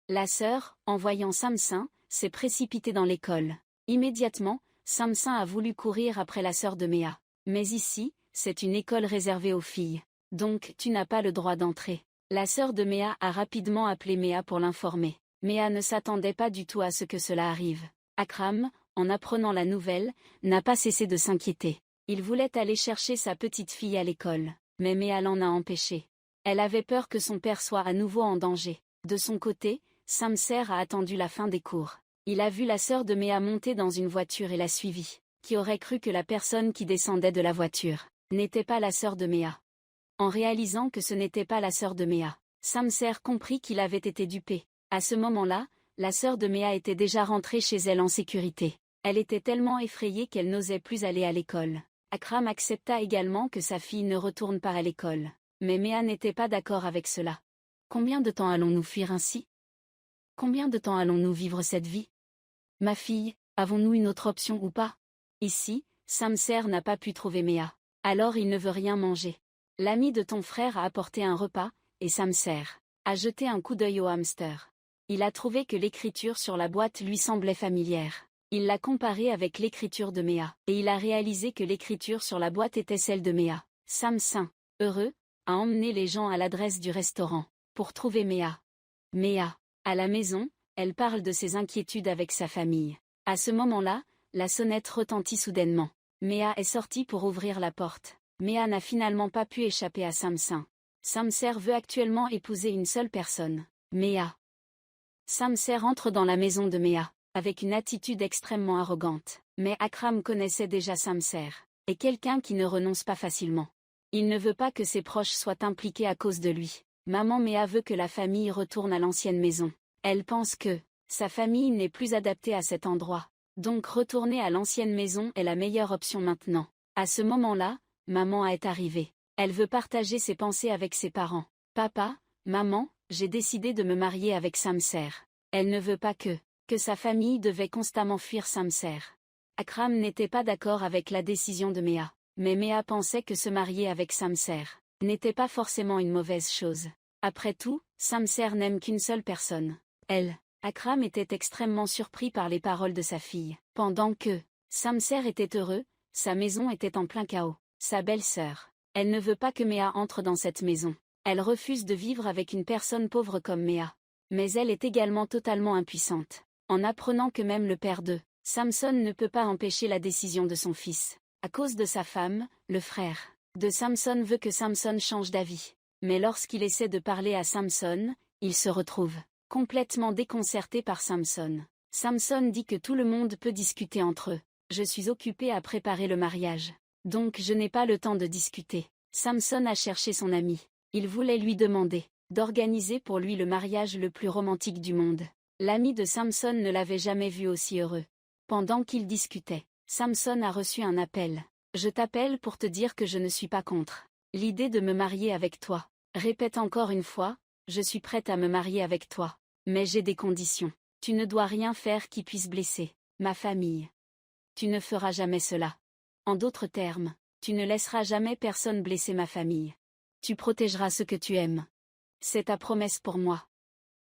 La sœur, en voyant Samsin, s'est précipitée dans l'école. Immédiatement, Samsin a voulu courir après la sœur de Méa. Mais ici, c'est une école réservée aux filles. Donc tu n'as pas le droit d'entrer. La sœur de Méa a rapidement appelé Méa pour l'informer. Méa ne s'attendait pas du tout à ce que cela arrive. Akram, en apprenant la nouvelle, n'a pas cessé de s'inquiéter. Il voulait aller chercher sa petite fille à l'école, mais Méa l'en a empêché. Elle avait peur que son père soit à nouveau en danger. De son côté, Samser a attendu la fin des cours. Il a vu la sœur de Méa monter dans une voiture et l'a suivie. Qui aurait cru que la personne qui descendait de la voiture n'était pas la sœur de Méa? En réalisant que ce n'était pas la sœur de Méa, Samser comprit qu'il avait été dupé. À ce moment-là, la sœur de Méa était déjà rentrée chez elle en sécurité. Elle était tellement effrayée qu'elle n'osait plus aller à l'école. Akram accepta également que sa fille ne retourne pas à l'école. Mais Méa n'était pas d'accord avec cela. Combien de temps allons-nous fuir ainsi? Combien de temps allons-nous vivre cette vie? Ma fille, avons-nous une autre option ou pas? Ici, Samser n'a pas pu trouver Méa. Alors il ne veut rien manger. L'ami de ton frère a apporté un repas, et Samser a jeté un coup d'œil au hamster. Il a trouvé que l'écriture sur la boîte lui semblait familière. Il l'a comparée avec l'écriture de Méa, et il a réalisé que l'écriture sur la boîte était celle de Méa. Samsin, heureux, a emmené les gens à l'adresse du restaurant, pour trouver Méa. Méa, à la maison, elle parle de ses inquiétudes avec sa famille. À ce moment-là, la sonnette retentit soudainement. Méa est sortie pour ouvrir la porte. Méa n'a finalement pas pu échapper à Samsin. Samser veut actuellement épouser une seule personne, Méa. Samser entre dans la maison de Méa, avec une attitude extrêmement arrogante. Mais Akram connaissait déjà Samser, et quelqu'un qui ne renonce pas facilement. Il ne veut pas que ses proches soient impliqués à cause de lui. Maman Méa veut que la famille retourne à l'ancienne maison. Elle pense que sa famille n'est plus adaptée à cet endroit. Donc retourner à l'ancienne maison est la meilleure option maintenant. À ce moment-là, maman est arrivée. Elle veut partager ses pensées avec ses parents. Papa, maman, j'ai décidé de me marier avec Samser. Elle ne veut pas que sa famille devait constamment fuir Samser. Akram n'était pas d'accord avec la décision de Méa. Mais Méa pensait que se marier avec Samser n'était pas forcément une mauvaise chose. Après tout, Samser n'aime qu'une seule personne. Elle. Akram était extrêmement surpris par les paroles de sa fille. Pendant que Samser était heureux, sa maison était en plein chaos. Sa belle-sœur. Elle ne veut pas que Méa entre dans cette maison. Elle refuse de vivre avec une personne pauvre comme Méa. Mais elle est également totalement impuissante. En apprenant que même le père de Samson ne peut pas empêcher la décision de son fils. À cause de sa femme, le frère de Samson veut que Samson change d'avis. Mais lorsqu'il essaie de parler à Samson, il se retrouve complètement déconcerté par Samson. Samson dit que tout le monde peut discuter entre eux. Je suis occupé à préparer le mariage. Donc je n'ai pas le temps de discuter. Samson a cherché son ami. Il voulait lui demander d'organiser pour lui le mariage le plus romantique du monde. L'ami de Samson ne l'avait jamais vu aussi heureux. Pendant qu'ils discutaient, Samson a reçu un appel. Je t'appelle pour te dire que je ne suis pas contre l'idée de me marier avec toi. Répète encore une fois, je suis prête à me marier avec toi. Mais j'ai des conditions. Tu ne dois rien faire qui puisse blesser ma famille. Tu ne feras jamais cela. En d'autres termes, tu ne laisseras jamais personne blesser ma famille. Tu protégeras ceux que tu aimes. C'est ta promesse pour moi.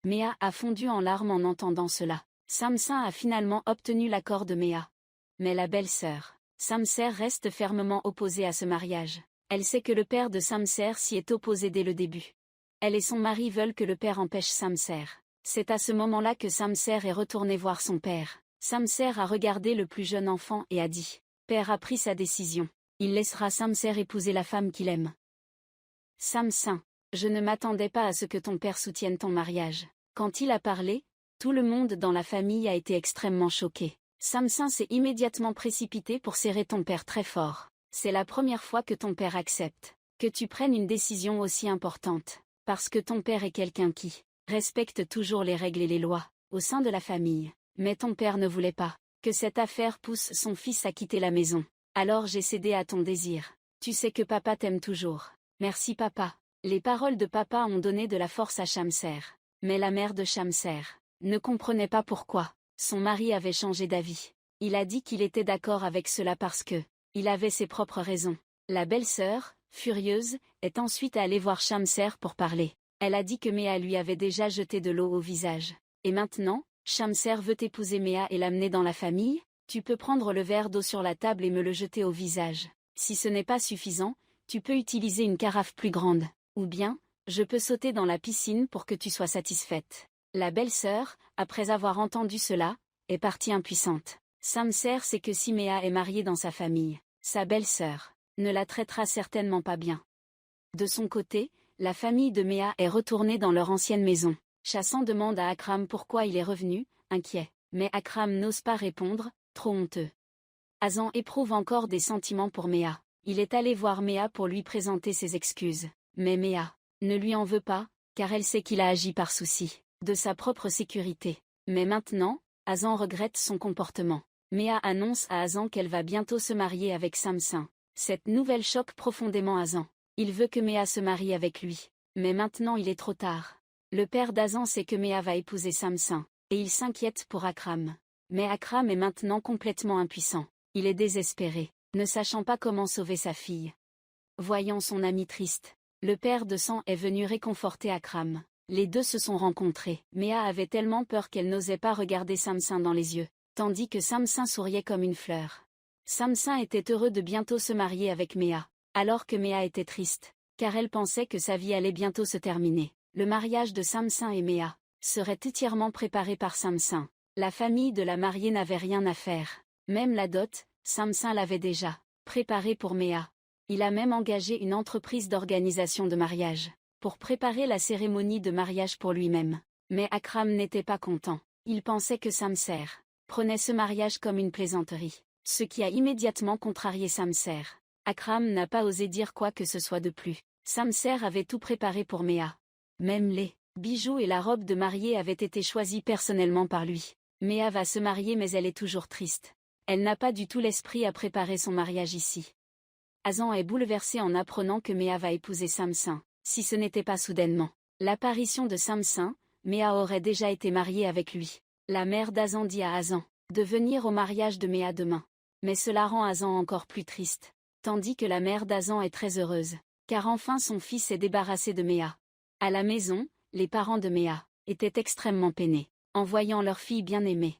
Méa a fondu en larmes en entendant cela. Samsin a finalement obtenu l'accord de Méa. Mais la belle-sœur, Samser, reste fermement opposée à ce mariage. Elle sait que le père de Samser s'y est opposé dès le début. Elle et son mari veulent que le père empêche Samser. C'est à ce moment-là que Samser est retourné voir son père. Samser a regardé le plus jeune enfant et a dit « Père a pris sa décision. Il laissera Samser épouser la femme qu'il aime. » Samsin, je ne m'attendais pas à ce que ton père soutienne ton mariage. Quand il a parlé, tout le monde dans la famille a été extrêmement choqué. Samsin s'est immédiatement précipité pour serrer ton père très fort. C'est la première fois que ton père accepte que tu prennes une décision aussi importante. Parce que ton père est quelqu'un qui respecte toujours les règles et les lois au sein de la famille. Mais ton père ne voulait pas que cette affaire pousse son fils à quitter la maison. Alors j'ai cédé à ton désir. Tu sais que papa t'aime toujours. Merci papa. Les paroles de papa ont donné de la force à Shamser. Mais la mère de Shamser ne comprenait pas pourquoi son mari avait changé d'avis. Il a dit qu'il était d'accord avec cela parce que il avait ses propres raisons. La belle-sœur, furieuse, est ensuite allée voir Shamser pour parler. Elle a dit que Méa lui avait déjà jeté de l'eau au visage. Et maintenant, Shamser veut épouser Méa et l'amener dans la famille. Tu peux prendre le verre d'eau sur la table et me le jeter au visage. Si ce n'est pas suffisant, tu peux utiliser une carafe plus grande. Ou bien, je peux sauter dans la piscine pour que tu sois satisfaite. La belle-sœur, après avoir entendu cela, est partie impuissante. Shamser sait que si Méa est mariée dans sa famille, sa belle-sœur ne la traitera certainement pas bien. De son côté, la famille de Méa est retournée dans leur ancienne maison. Chassant demande à Akram pourquoi il est revenu, inquiet. Mais Akram n'ose pas répondre, trop honteux. Hazan éprouve encore des sentiments pour Méa. Il est allé voir Méa pour lui présenter ses excuses. Mais Méa ne lui en veut pas, car elle sait qu'il a agi par souci de sa propre sécurité. Mais maintenant, Hazan regrette son comportement. Méa annonce à Hazan qu'elle va bientôt se marier avec Samsin. Cette nouvelle choque profondément Hazan. Il veut que Méa se marie avec lui. Mais maintenant il est trop tard. Le père d'Hazan sait que Méa va épouser Samsin, et il s'inquiète pour Akram. Mais Akram est maintenant complètement impuissant. Il est désespéré, ne sachant pas comment sauver sa fille. Voyant son ami triste, le père de sang est venu réconforter Akram. Les deux se sont rencontrés. Méa avait tellement peur qu'elle n'osait pas regarder Samsin dans les yeux, tandis que Samsin souriait comme une fleur. Samsin était heureux de bientôt se marier avec Méa, alors que Méa était triste, car elle pensait que sa vie allait bientôt se terminer. Le mariage de Samsin et Méa serait entièrement préparé par Samsin. La famille de la mariée n'avait rien à faire. Même la dot, Samsin l'avait déjà préparée pour Méa. Il a même engagé une entreprise d'organisation de mariage pour préparer la cérémonie de mariage pour lui-même. Mais Akram n'était pas content. Il pensait que Samser prenait ce mariage comme une plaisanterie, ce qui a immédiatement contrarié Samser. Akram n'a pas osé dire quoi que ce soit de plus. Samser avait tout préparé pour Méa. Même les bijoux et la robe de mariée avaient été choisis personnellement par lui. Méa va se marier mais elle est toujours triste. Elle n'a pas du tout l'esprit à préparer son mariage ici. Hazan est bouleversé en apprenant que Méa va épouser Samsin. Si ce n'était pas soudainement l'apparition de Samsin, Méa aurait déjà été mariée avec lui. La mère d'Hazan dit à Hazan de venir au mariage de Méa demain. Mais cela rend Hazan encore plus triste. Tandis que la mère d'Hazan est très heureuse, car enfin son fils est débarrassé de Méa. À la maison, les parents de Méa étaient extrêmement peinés en voyant leur fille bien-aimée.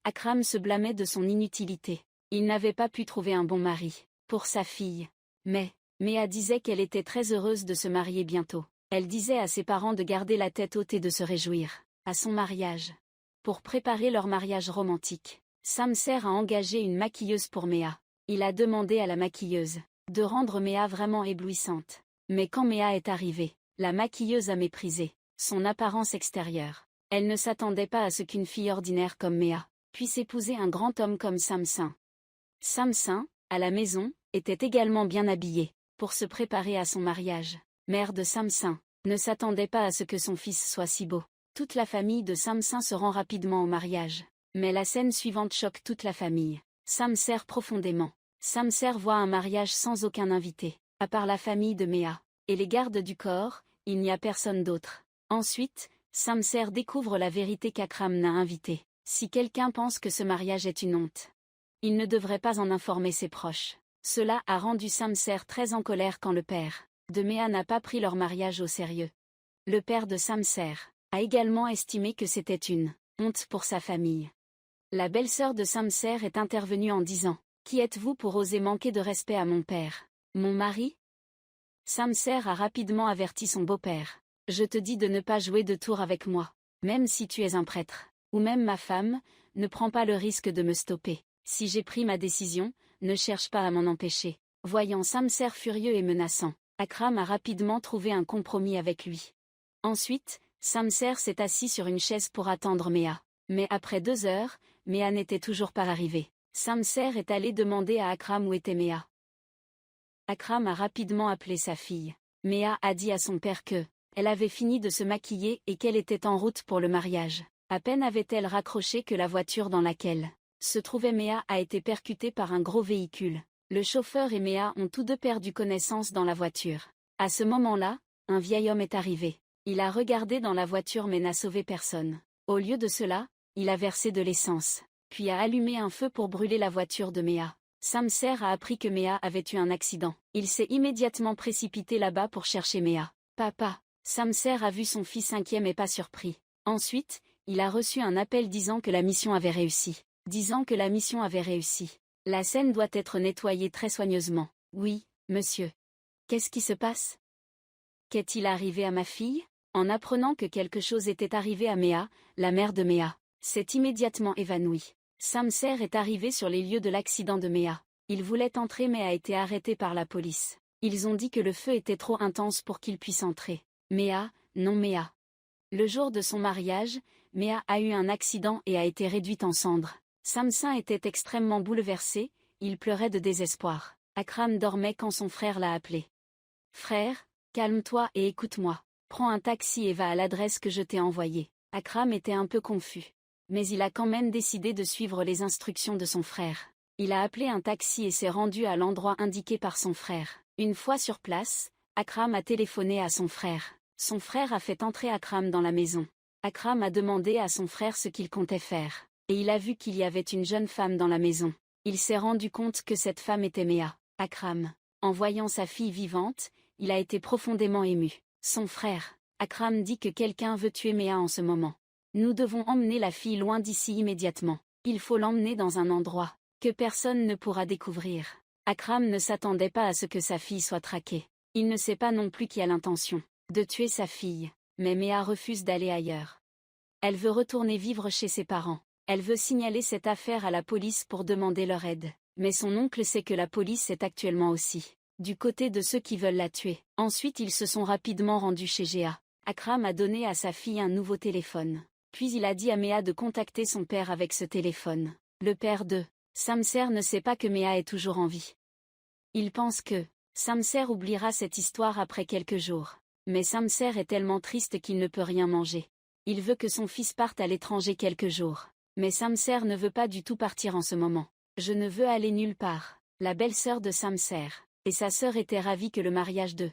Akram se blâmait de son inutilité. Il n'avait pas pu trouver un bon mari pour sa fille. Mais Méa disait qu'elle était très heureuse de se marier bientôt. Elle disait à ses parents de garder la tête haute et de se réjouir à son mariage. Pour préparer leur mariage romantique, Samser a engagé une maquilleuse pour Méa. Il a demandé à la maquilleuse de rendre Méa vraiment éblouissante. Mais quand Méa est arrivée, la maquilleuse a méprisé son apparence extérieure. Elle ne s'attendait pas à ce qu'une fille ordinaire comme Méa puisse épouser un grand homme comme Samsin. Samsin, à la maison, était également bien habillé pour se préparer à son mariage. Mère de Samsin ne s'attendait pas à ce que son fils soit si beau. Toute la famille de Samsin se rend rapidement au mariage. Mais la scène suivante choque toute la famille. Samser profondément. Samser voit un mariage sans aucun invité, à part la famille de Méa. Et les gardes du corps, il n'y a personne d'autre. Ensuite, Samser découvre la vérité qu'Akram n'a invité. Si quelqu'un pense que ce mariage est une honte, il ne devrait pas en informer ses proches. Cela a rendu Samser très en colère quand le père de Méa n'a pas pris leur mariage au sérieux. Le père de Samser a également estimé que c'était une honte pour sa famille. La belle-sœur de Samser est intervenue en disant « Qui êtes-vous pour oser manquer de respect à mon père, mon mari ?» Samser a rapidement averti son beau-père. « Je te dis de ne pas jouer de tour avec moi. Même si tu es un prêtre, ou même ma femme, ne prends pas le risque de me stopper. Si j'ai pris ma décision, ne cherche pas à m'en empêcher. » Voyant Samser furieux et menaçant, Akram a rapidement trouvé un compromis avec lui. Ensuite, Samser s'est assis sur une chaise pour attendre Méa. Mais après 2 heures, Méa n'était toujours pas arrivée. Samser est allé demander à Akram où était Méa. Akram a rapidement appelé sa fille. Méa a dit à son père que elle avait fini de se maquiller et qu'elle était en route pour le mariage. À peine avait-elle raccroché que la voiture dans laquelle se trouvait Méa a été percutée par un gros véhicule. Le chauffeur et Méa ont tous deux perdu connaissance dans la voiture. À ce moment-là, un vieil homme est arrivé. Il a regardé dans la voiture mais n'a sauvé personne. Au lieu de cela, il a versé de l'essence, puis a allumé un feu pour brûler la voiture de Méa. Samser a appris que Méa avait eu un accident. Il s'est immédiatement précipité là-bas pour chercher Méa. « Papa !» Samser a vu son fils inquiet mais pas surpris. Ensuite, il a reçu un appel disant que la mission avait réussi. La scène doit être nettoyée très soigneusement. « Oui, monsieur. Qu'est-ce qui se passe ? Qu'est-il arrivé à ma fille ?» En apprenant que quelque chose était arrivé à Méa, la mère de Méa s'est immédiatement évanouie. Samser est arrivé sur les lieux de l'accident de Méa. Il voulait entrer mais a été arrêté par la police. Ils ont dit que le feu était trop intense pour qu'il puisse entrer. Méa, non Méa. Le jour de son mariage, Méa a eu un accident et a été réduite en cendres. Samsin était extrêmement bouleversé, il pleurait de désespoir. Akram dormait quand son frère l'a appelé. « Frère, calme-toi et écoute-moi. Prends un taxi et va à l'adresse que je t'ai envoyée. » Akram était un peu confus. Mais il a quand même décidé de suivre les instructions de son frère. Il a appelé un taxi et s'est rendu à l'endroit indiqué par son frère. Une fois sur place, Akram a téléphoné à son frère. Son frère a fait entrer Akram dans la maison. Akram a demandé à son frère ce qu'il comptait faire. Et il a vu qu'il y avait une jeune femme dans la maison. Il s'est rendu compte que cette femme était Méa. Akram, en voyant sa fille vivante, il a été profondément ému. Son frère, Akram dit que quelqu'un veut tuer Méa en ce moment. Nous devons emmener la fille loin d'ici immédiatement. Il faut l'emmener dans un endroit que personne ne pourra découvrir. Akram ne s'attendait pas à ce que sa fille soit traquée. Il ne sait pas non plus qui a l'intention de tuer sa fille. Mais Méa refuse d'aller ailleurs. Elle veut retourner vivre chez ses parents. Elle veut signaler cette affaire à la police pour demander leur aide. Mais son oncle sait que la police est actuellement aussi du côté de ceux qui veulent la tuer. Ensuite ils se sont rapidement rendus chez Géa. Akram a donné à sa fille un nouveau téléphone. Puis il a dit à Méa de contacter son père avec ce téléphone. Le père de Samser ne sait pas que Méa est toujours en vie. Il pense que Samser oubliera cette histoire après quelques jours. Mais Samser est tellement triste qu'il ne peut rien manger. Il veut que son fils parte à l'étranger quelques jours. Mais Samser ne veut pas du tout partir en ce moment. « Je ne veux aller nulle part. » La belle-sœur de Samser et sa sœur étaient ravies que le mariage de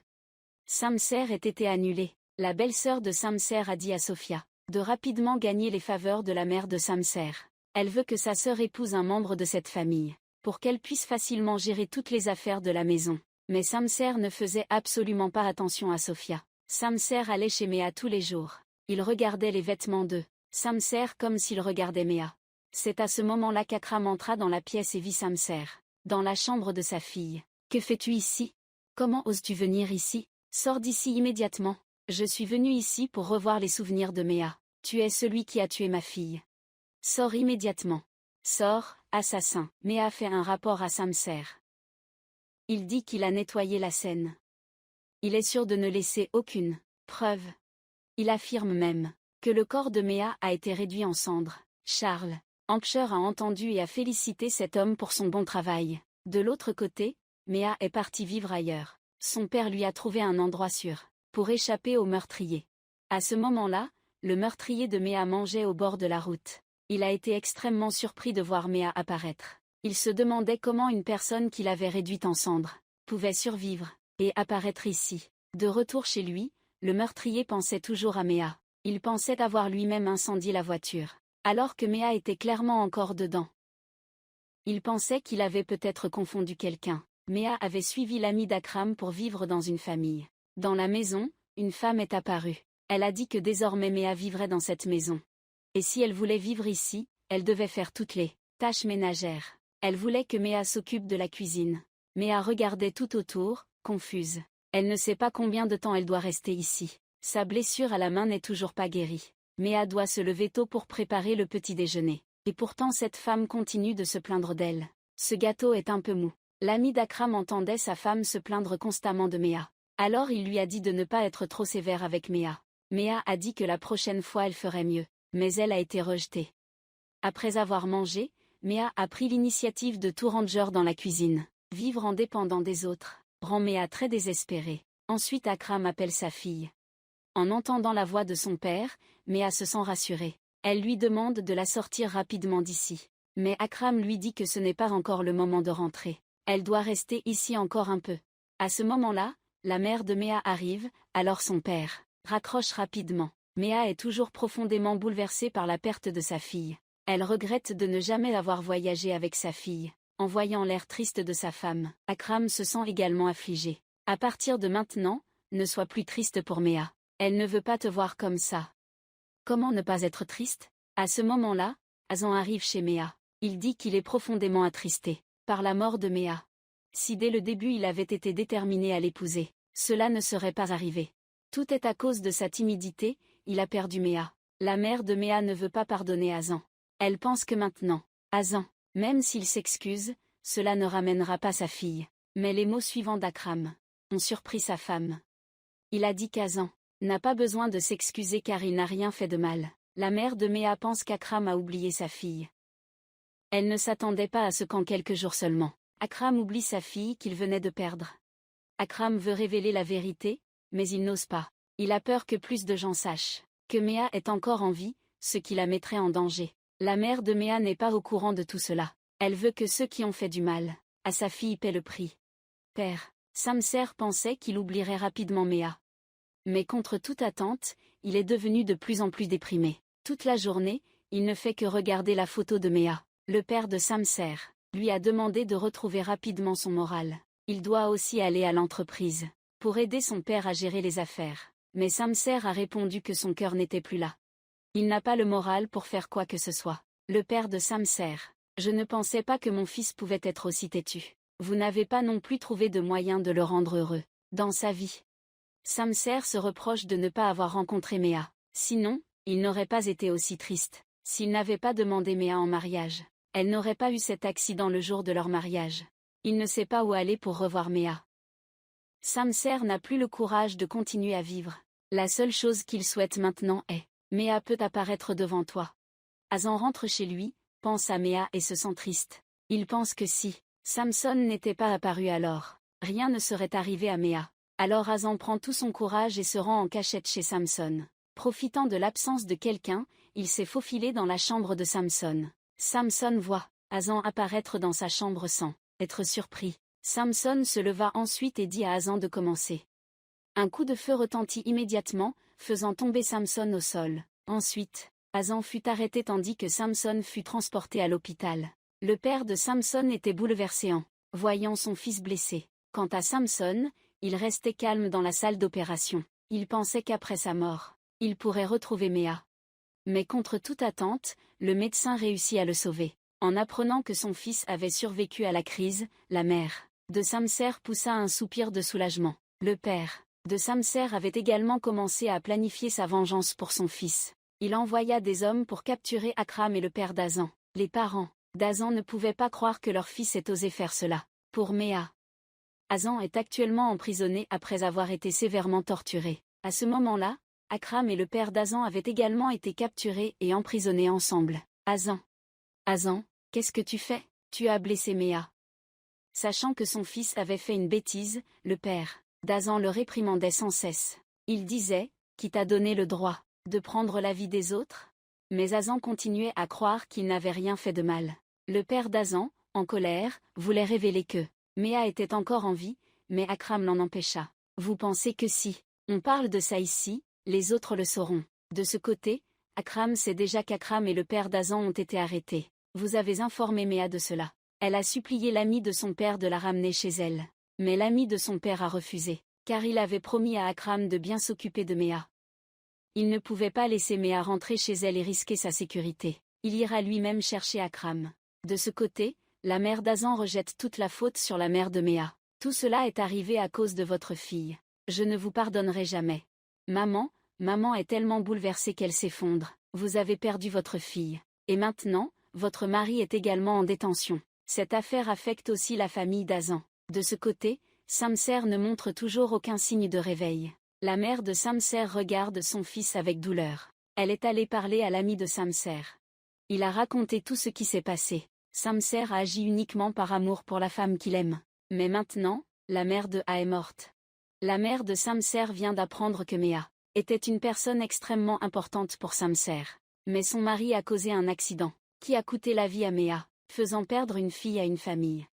Samser ait été annulé. La belle-sœur de Samser a dit à Sophia de rapidement gagner les faveurs de la mère de Samser. Elle veut que sa sœur épouse un membre de cette famille, pour qu'elle puisse facilement gérer toutes les affaires de la maison. Mais Samser ne faisait absolument pas attention à Sophia. Samser allait chez Méa tous les jours. Il regardait les vêtements de Samser comme s'il regardait Méa. C'est à ce moment-là qu'Akram entra dans la pièce et vit Samser dans la chambre de sa fille. « Que fais-tu ici ? Comment oses-tu venir ici ? Sors d'ici immédiatement. Je suis venu ici pour revoir les souvenirs de Méa. Tu es celui qui a tué ma fille. Sors immédiatement. Sors, assassin. » Méa fait un rapport à Samser. Il dit qu'il a nettoyé la scène. Il est sûr de ne laisser aucune preuve. Il affirme même que le corps de Méa a été réduit en cendres. Charles Anksher a entendu et a félicité cet homme pour son bon travail. De l'autre côté, Méa est partie vivre ailleurs. Son père lui a trouvé un endroit sûr pour échapper au meurtrier. À ce moment-là, le meurtrier de Méa mangeait au bord de la route. Il a été extrêmement surpris de voir Méa apparaître. Il se demandait comment une personne qu'il avait réduite en cendres pouvait survivre et apparaître ici. De retour chez lui, le meurtrier pensait toujours à Méa. Il pensait avoir lui-même incendié la voiture, alors que Méa était clairement encore dedans. Il pensait qu'il avait peut-être confondu quelqu'un. Méa avait suivi l'ami d'Akram pour vivre dans une famille. Dans la maison, une femme est apparue. Elle a dit que désormais Méa vivrait dans cette maison. Et si elle voulait vivre ici, elle devait faire toutes les tâches ménagères. Elle voulait que Méa s'occupe de la cuisine. Méa regardait tout autour, confuse. Elle ne sait pas combien de temps elle doit rester ici. Sa blessure à la main n'est toujours pas guérie. Méa doit se lever tôt pour préparer le petit déjeuner. Et pourtant cette femme continue de se plaindre d'elle. Ce gâteau est un peu mou. L'ami d'Akram entendait sa femme se plaindre constamment de Méa. Alors il lui a dit de ne pas être trop sévère avec Méa. Méa a dit que la prochaine fois elle ferait mieux. Mais elle a été rejetée. Après avoir mangé, Méa a pris l'initiative de tout ranger dans la cuisine. Vivre en dépendant des autres rend Méa très désespérée. Ensuite Akram appelle sa fille. En entendant la voix de son père, Méa se sent rassurée. Elle lui demande de la sortir rapidement d'ici. Mais Akram lui dit que ce n'est pas encore le moment de rentrer. Elle doit rester ici encore un peu. À ce moment-là, la mère de Méa arrive, alors son père raccroche rapidement. Méa est toujours profondément bouleversée par la perte de sa fille. Elle regrette de ne jamais avoir voyagé avec sa fille. En voyant l'air triste de sa femme, Akram se sent également affligé. À partir de maintenant, ne sois plus triste pour Méa. Elle ne veut pas te voir comme ça. Comment ne pas être triste? À ce moment-là, Hazan arrive chez Méa. Il dit qu'il est profondément attristé par la mort de Méa. Si dès le début il avait été déterminé à l'épouser, cela ne serait pas arrivé. Tout est à cause de sa timidité, il a perdu Méa. La mère de Méa ne veut pas pardonner Hazan. Elle pense que maintenant, Hazan, même s'il s'excuse, cela ne ramènera pas sa fille. Mais les mots suivants d'Akram ont surpris sa femme. Il a dit qu'Hazan n'a pas besoin de s'excuser car il n'a rien fait de mal. La mère de Méa pense qu'Akram a oublié sa fille. Elle ne s'attendait pas à ce qu'en quelques jours seulement, Akram oublie sa fille qu'il venait de perdre. Akram veut révéler la vérité, mais il n'ose pas. Il a peur que plus de gens sachent que Méa est encore en vie, ce qui la mettrait en danger. La mère de Méa n'est pas au courant de tout cela. Elle veut que ceux qui ont fait du mal à sa fille paient le prix. Père, Samser pensait qu'il oublierait rapidement Méa. Mais contre toute attente, il est devenu de plus en plus déprimé. Toute la journée, il ne fait que regarder la photo de Méa. Le père de Samser lui a demandé de retrouver rapidement son moral. Il doit aussi aller à l'entreprise pour aider son père à gérer les affaires. Mais Samser a répondu que son cœur n'était plus là. Il n'a pas le moral pour faire quoi que ce soit. Le père de Samser: je ne pensais pas que mon fils pouvait être aussi têtu. Vous n'avez pas non plus trouvé de moyen de le rendre heureux dans sa vie. Samser se reproche de ne pas avoir rencontré Méa. Sinon, il n'aurait pas été aussi triste. S'il n'avait pas demandé Méa en mariage, elle n'aurait pas eu cet accident le jour de leur mariage. Il ne sait pas où aller pour revoir Méa. Samser n'a plus le courage de continuer à vivre. La seule chose qu'il souhaite maintenant est: Méa peut apparaître devant toi. Hazan rentre chez lui, pense à Méa et se sent triste. Il pense que si Samson n'était pas apparu alors, rien ne serait arrivé à Méa. Alors Hazan prend tout son courage et se rend en cachette chez Samson. Profitant de l'absence de quelqu'un, il s'est faufilé dans la chambre de Samson. Samson voit Hazan apparaître dans sa chambre sans être surpris. Samson se leva ensuite et dit à Hazan de commencer. Un coup de feu retentit immédiatement, faisant tomber Samson au sol. Ensuite, Hazan fut arrêté tandis que Samson fut transporté à l'hôpital. Le père de Samson était bouleversé en voyant son fils blessé. Quant à Samson, il restait calme dans la salle d'opération. Il pensait qu'après sa mort, il pourrait retrouver Méa. Mais contre toute attente, le médecin réussit à le sauver. En apprenant que son fils avait survécu à la crise, la mère de Samser poussa un soupir de soulagement. Le père de Samser avait également commencé à planifier sa vengeance pour son fils. Il envoya des hommes pour capturer Akram et le père d'Hazan. Les parents d'Hazan ne pouvaient pas croire que leur fils ait osé faire cela pour Méa. Hazan est actuellement emprisonné après avoir été sévèrement torturé. À ce moment-là, Akram et le père d'Hazan avaient également été capturés et emprisonnés ensemble. Hazan, qu'est-ce que tu fais? Tu as blessé Méa. Sachant que son fils avait fait une bêtise, le père d'Hazan le réprimandait sans cesse. Il disait: qui t'a donné le droit de prendre la vie des autres? Mais Hazan continuait à croire qu'il n'avait rien fait de mal. Le père d'Hazan, en colère, voulait révéler que Méa était encore en vie, mais Akram l'en empêcha. Vous pensez que si on parle de ça ici, les autres le sauront. De ce côté, Akram sait déjà qu'Akram et le père d'Hazan ont été arrêtés. Vous avez informé Méa de cela. Elle a supplié l'ami de son père de la ramener chez elle. Mais l'ami de son père a refusé, car il avait promis à Akram de bien s'occuper de Méa. Il ne pouvait pas laisser Méa rentrer chez elle et risquer sa sécurité. Il ira lui-même chercher Akram. De ce côté, la mère d'Hazan rejette toute la faute sur la mère de Méa. Tout cela est arrivé à cause de votre fille. Je ne vous pardonnerai jamais. Maman est tellement bouleversée qu'elle s'effondre. Vous avez perdu votre fille. Et maintenant, votre mari est également en détention. Cette affaire affecte aussi la famille d'Hazan. De ce côté, Samser ne montre toujours aucun signe de réveil. La mère de Samser regarde son fils avec douleur. Elle est allée parler à l'ami de Samser. Il a raconté tout ce qui s'est passé. Samser a agi uniquement par amour pour la femme qu'il aime. Mais maintenant, la mère de A est morte. La mère de Samser vient d'apprendre que Méa était une personne extrêmement importante pour Samser. Mais son mari a causé un accident, qui a coûté la vie à Méa, faisant perdre une fille à une famille.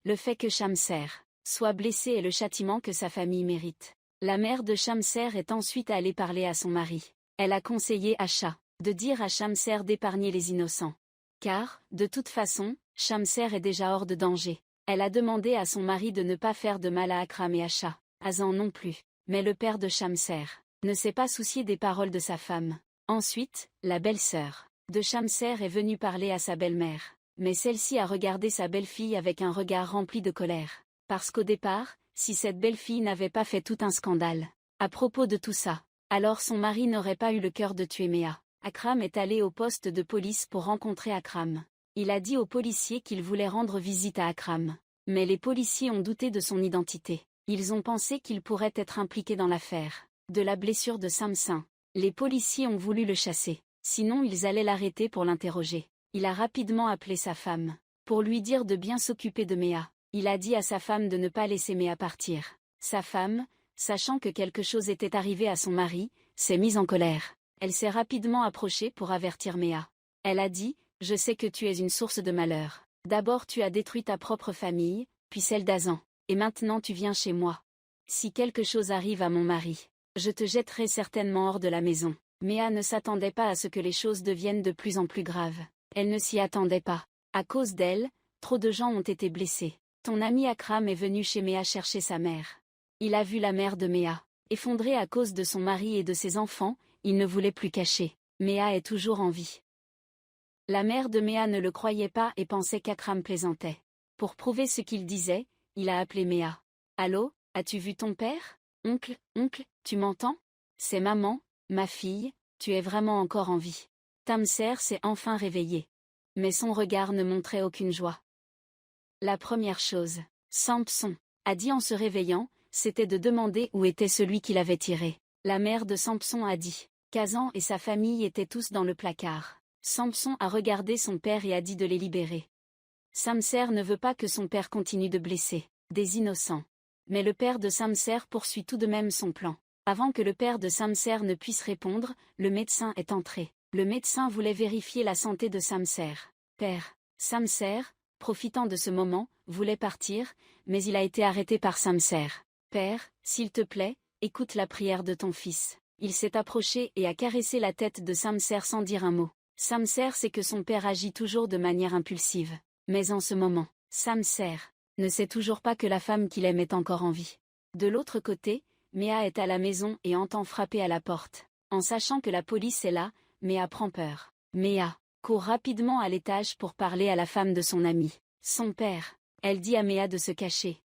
Le fait que Samser soit blessé est le châtiment que sa famille mérite. La mère de Samser est ensuite allée parler à son mari. Elle a conseillé Acha de dire à Samser d'épargner les innocents. Car, de toute façon, Samser est déjà hors de danger. Elle a demandé à son mari de ne pas faire de mal à Akram et Acha. Hazan non plus. Mais le père de Samser ne s'est pas soucié des paroles de sa femme. Ensuite, la belle-sœur de Samser est venue parler à sa belle-mère. Mais celle-ci a regardé sa belle-fille avec un regard rempli de colère. Parce qu'au départ, si cette belle-fille n'avait pas fait tout un scandale à propos de tout ça, alors son mari n'aurait pas eu le cœur de tuer Méa. Akram est allé au poste de police pour rencontrer Akram. Il a dit aux policiers qu'il voulait rendre visite à Akram. Mais les policiers ont douté de son identité. Ils ont pensé qu'il pourrait être impliqué dans l'affaire de la blessure de Samsin. Les policiers ont voulu le chasser. Sinon ils allaient l'arrêter pour l'interroger. Il a rapidement appelé sa femme pour lui dire de bien s'occuper de Méa. Il a dit à sa femme de ne pas laisser Méa partir. Sa femme, sachant que quelque chose était arrivé à son mari, s'est mise en colère. Elle s'est rapidement approchée pour avertir Méa. Elle a dit, « Je sais que tu es une source de malheur. D'abord tu as détruit ta propre famille, puis celle d'Hazan. Et maintenant tu viens chez moi. Si quelque chose arrive à mon mari, je te jetterai certainement hors de la maison. » Méa ne s'attendait pas à ce que les choses deviennent de plus en plus graves. Elle ne s'y attendait pas. À cause d'elle, trop de gens ont été blessés. Ton ami Akram est venu chez Méa chercher sa mère. Il a vu la mère de Méa, effondrée à cause de son mari et de ses enfants, il ne voulait plus cacher. Méa est toujours en vie. La mère de Méa ne le croyait pas et pensait qu'Akram plaisantait. Pour prouver ce qu'il disait, il a appelé Méa. « Allô, as-tu vu ton père ? Oncle, tu m'entends ? C'est maman, ma fille, tu es vraiment encore en vie. » Tamser s'est enfin réveillé. Mais son regard ne montrait aucune joie. La première chose, Samson a dit en se réveillant, c'était de demander où était celui qui l'avait tiré. La mère de Samson a dit qu'Hazan et sa famille étaient tous dans le placard. Samson a regardé son père et a dit de les libérer. Samser ne veut pas que son père continue de blesser des innocents. Mais le père de Samser poursuit tout de même son plan. Avant que le père de Samser ne puisse répondre, le médecin est entré. Le médecin voulait vérifier la santé de Samser. Père, Samser, profitant de ce moment, voulait partir, mais il a été arrêté par Samser. Père, s'il te plaît, écoute la prière de ton fils. Il s'est approché et a caressé la tête de Samser sans dire un mot. Samser sait que son père agit toujours de manière impulsive. Mais en ce moment, Samser ne sait toujours pas que la femme qu'il aime est encore en vie. De l'autre côté, Méa est à la maison et entend frapper à la porte. En sachant que la police est là, Méa prend peur. Méa court rapidement à l'étage pour parler à la femme de son ami. Son père. Elle dit à Méa de se cacher.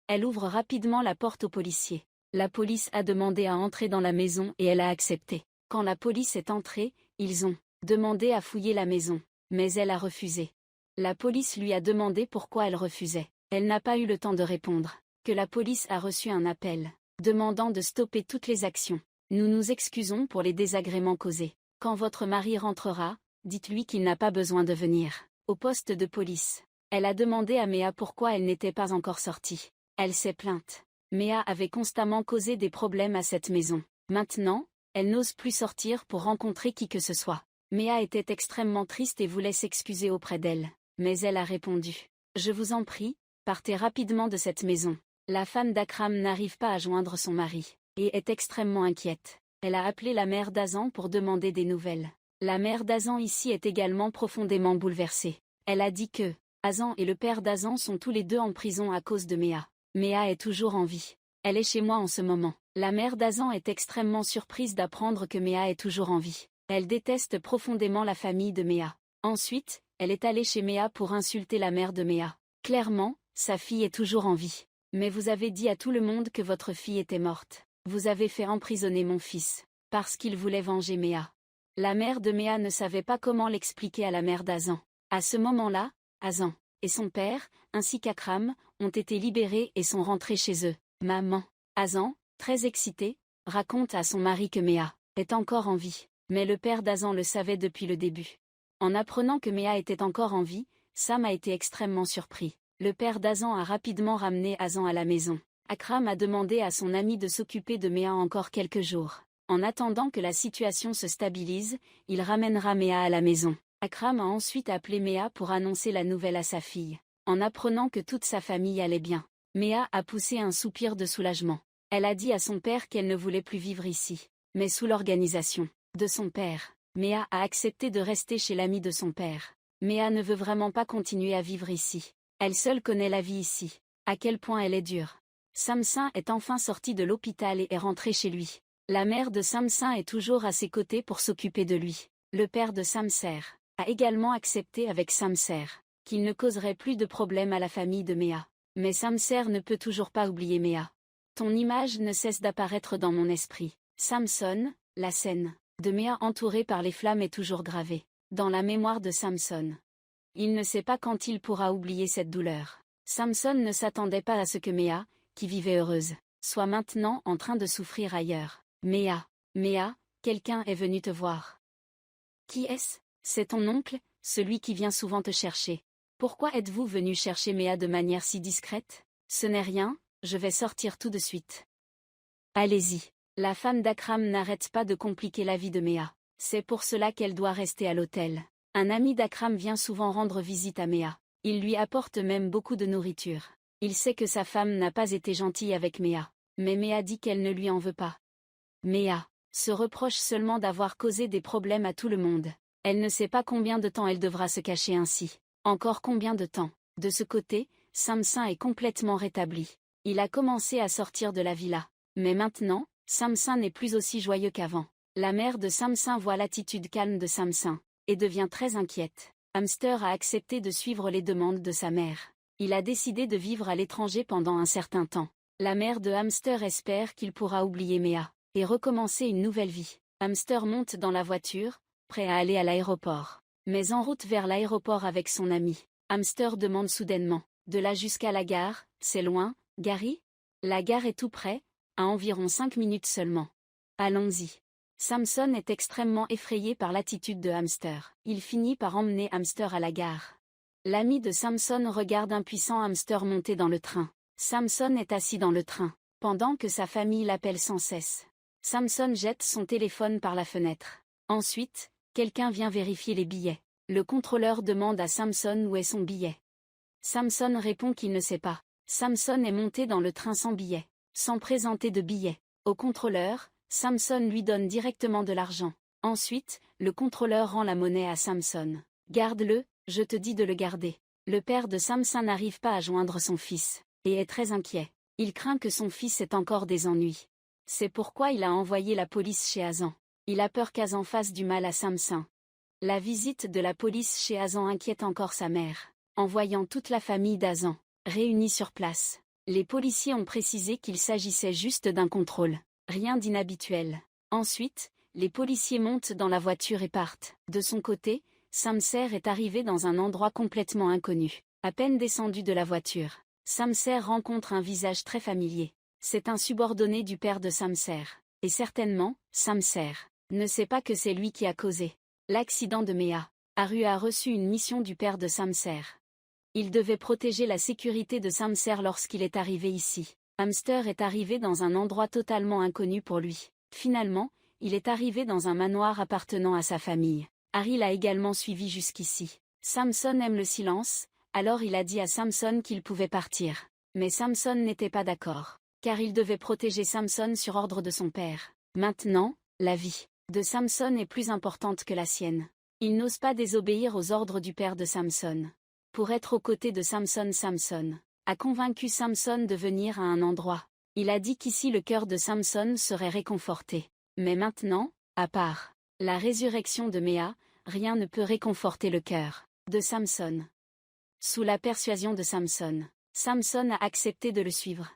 Elle ouvre rapidement la porte aux policiers. La police a demandé à entrer dans la maison et elle a accepté. Quand la police est entrée, ils ont demandé à fouiller la maison. Mais elle a refusé. La police lui a demandé pourquoi elle refusait. Elle n'a pas eu le temps de répondre. Que la police a reçu un appel demandant de stopper toutes les actions. Nous nous excusons pour les désagréments causés. Quand votre mari rentrera, dites-lui qu'il n'a pas besoin de venir au poste de police. Elle a demandé à Méa pourquoi elle n'était pas encore sortie. Elle s'est plainte. Méa avait constamment causé des problèmes à cette maison. Maintenant, elle n'ose plus sortir pour rencontrer qui que ce soit. Méa était extrêmement triste et voulait s'excuser auprès d'elle. Mais elle a répondu. Je vous en prie, partez rapidement de cette maison. La femme d'Akram n'arrive pas à joindre son mari, et est extrêmement inquiète. Elle a appelé la mère d'Hazan pour demander des nouvelles. La mère d'Hazan ici est également profondément bouleversée. Elle a dit que Hazan et le père d'Hazan sont tous les deux en prison à cause de Méa. Méa est toujours en vie. Elle est chez moi en ce moment. La mère d'Hazan est extrêmement surprise d'apprendre que Méa est toujours en vie. Elle déteste profondément la famille de Méa. Ensuite, elle est allée chez Méa pour insulter la mère de Méa. Clairement, sa fille est toujours en vie. Mais vous avez dit à tout le monde que votre fille était morte. Vous avez fait emprisonner mon fils. Parce qu'il voulait venger Méa. La mère de Méa ne savait pas comment l'expliquer à la mère d'Hazan. À ce moment-là, Hazan et son père, ainsi qu'Akram, ont été libérés et sont rentrés chez eux. Maman. Hazan, très excité, raconte à son mari que Méa est encore en vie. Mais le père d'Hazan le savait depuis le début. En apprenant que Méa était encore en vie, Sam a été extrêmement surpris. Le père d'Hazan a rapidement ramené Hazan à la maison. Akram a demandé à son ami de s'occuper de Méa encore quelques jours. En attendant que la situation se stabilise, il ramènera Méa à la maison. Akram a ensuite appelé Méa pour annoncer la nouvelle à sa fille. En apprenant que toute sa famille allait bien, Méa a poussé un soupir de soulagement. Elle a dit à son père qu'elle ne voulait plus vivre ici. Mais sous l'organisation de son père, Méa a accepté de rester chez l'ami de son père. Méa ne veut vraiment pas continuer à vivre ici. Elle seule connaît la vie ici. À quel point elle est dure. Samsin est enfin sorti de l'hôpital et est rentré chez lui. La mère de Samsin est toujours à ses côtés pour s'occuper de lui. Le père de Samser a également accepté avec Samser qu'il ne causerait plus de problème à la famille de Méa. Mais Samser ne peut toujours pas oublier Méa. Ton image ne cesse d'apparaître dans mon esprit. Samson, la scène de Méa entourée par les flammes est toujours gravée dans la mémoire de Samson. Il ne sait pas quand il pourra oublier cette douleur. Samson ne s'attendait pas à ce que Méa, qui vivait heureuse, soit maintenant en train de souffrir ailleurs. Méa, quelqu'un est venu te voir. Qui est-ce? C'est ton oncle, celui qui vient souvent te chercher. Pourquoi êtes-vous venu chercher Méa de manière si discrète? Ce n'est rien, je vais sortir tout de suite. Allez-y. La femme d'Akram n'arrête pas de compliquer la vie de Méa. C'est pour cela qu'elle doit rester à l'hôtel. Un ami d'Akram vient souvent rendre visite à Méa. Il lui apporte même beaucoup de nourriture. Il sait que sa femme n'a pas été gentille avec Méa. Mais Méa dit qu'elle ne lui en veut pas. Méa se reproche seulement d'avoir causé des problèmes à tout le monde. Elle ne sait pas combien de temps elle devra se cacher ainsi. Encore combien de temps? De ce côté, Samsin est complètement rétabli. Il a commencé à sortir de la villa. Mais maintenant, Samsin n'est plus aussi joyeux qu'avant. La mère de Samsin voit l'attitude calme de Samsin et devient très inquiète. Hamster a accepté de suivre les demandes de sa mère. Il a décidé de vivre à l'étranger pendant un certain temps. La mère de Hamster espère qu'il pourra oublier Méa et recommencer une nouvelle vie. Hamster monte dans la voiture, prêt à aller à l'aéroport. Mais en route vers l'aéroport avec son ami, Hamster demande soudainement, de là jusqu'à la gare, c'est loin, Gary? La gare est tout près, à environ 5 minutes seulement. Allons-y. Samson est extrêmement effrayé par l'attitude de Hamster. Il finit par emmener Hamster à la gare. L'ami de Samson regarde impuissant Hamster monter dans le train. Samson est assis dans le train, pendant que sa famille l'appelle sans cesse. Samson jette son téléphone par la fenêtre. Ensuite, quelqu'un vient vérifier les billets. Le contrôleur demande à Samson où est son billet. Samson répond qu'il ne sait pas. Samson est monté dans le train sans billet, sans présenter de billet. Au contrôleur, Samson lui donne directement de l'argent. Ensuite, le contrôleur rend la monnaie à Samson. Garde-le, je te dis de le garder. Le père de Samson n'arrive pas à joindre son fils, et est très inquiet. Il craint que son fils ait encore des ennuis. C'est pourquoi il a envoyé la police chez Hazan. Il a peur qu'Hazan fasse du mal à Samson. La visite de la police chez Hazan inquiète encore sa mère. En voyant toute la famille d'Hazan réunie sur place, les policiers ont précisé qu'il s'agissait juste d'un contrôle. Rien d'inhabituel. Ensuite, les policiers montent dans la voiture et partent. De son côté, Samser est arrivé dans un endroit complètement inconnu. À peine descendu de la voiture, Samser rencontre un visage très familier. C'est un subordonné du père de Samser. Et certainement, Samser ne sait pas que c'est lui qui a causé l'accident de Méa. Haru a reçu une mission du père de Samser. Il devait protéger la sécurité de Samser lorsqu'il est arrivé ici. Hamster est arrivé dans un endroit totalement inconnu pour lui. Finalement, il est arrivé dans un manoir appartenant à sa famille. Harry l'a également suivi jusqu'ici. Samson aime le silence, alors il a dit à Samson qu'il pouvait partir. Mais Samson n'était pas d'accord, car il devait protéger Samson sur ordre de son père. Maintenant, la vie de Samson est plus importante que la sienne. Il n'ose pas désobéir aux ordres du père de Samson. Pour être aux côtés de Samson, Samson a convaincu Samson de venir à un endroit. Il a dit qu'ici le cœur de Samson serait réconforté. Mais maintenant, à part la résurrection de Méa, rien ne peut réconforter le cœur de Samson. Sous la persuasion de Samson, Samson a accepté de le suivre.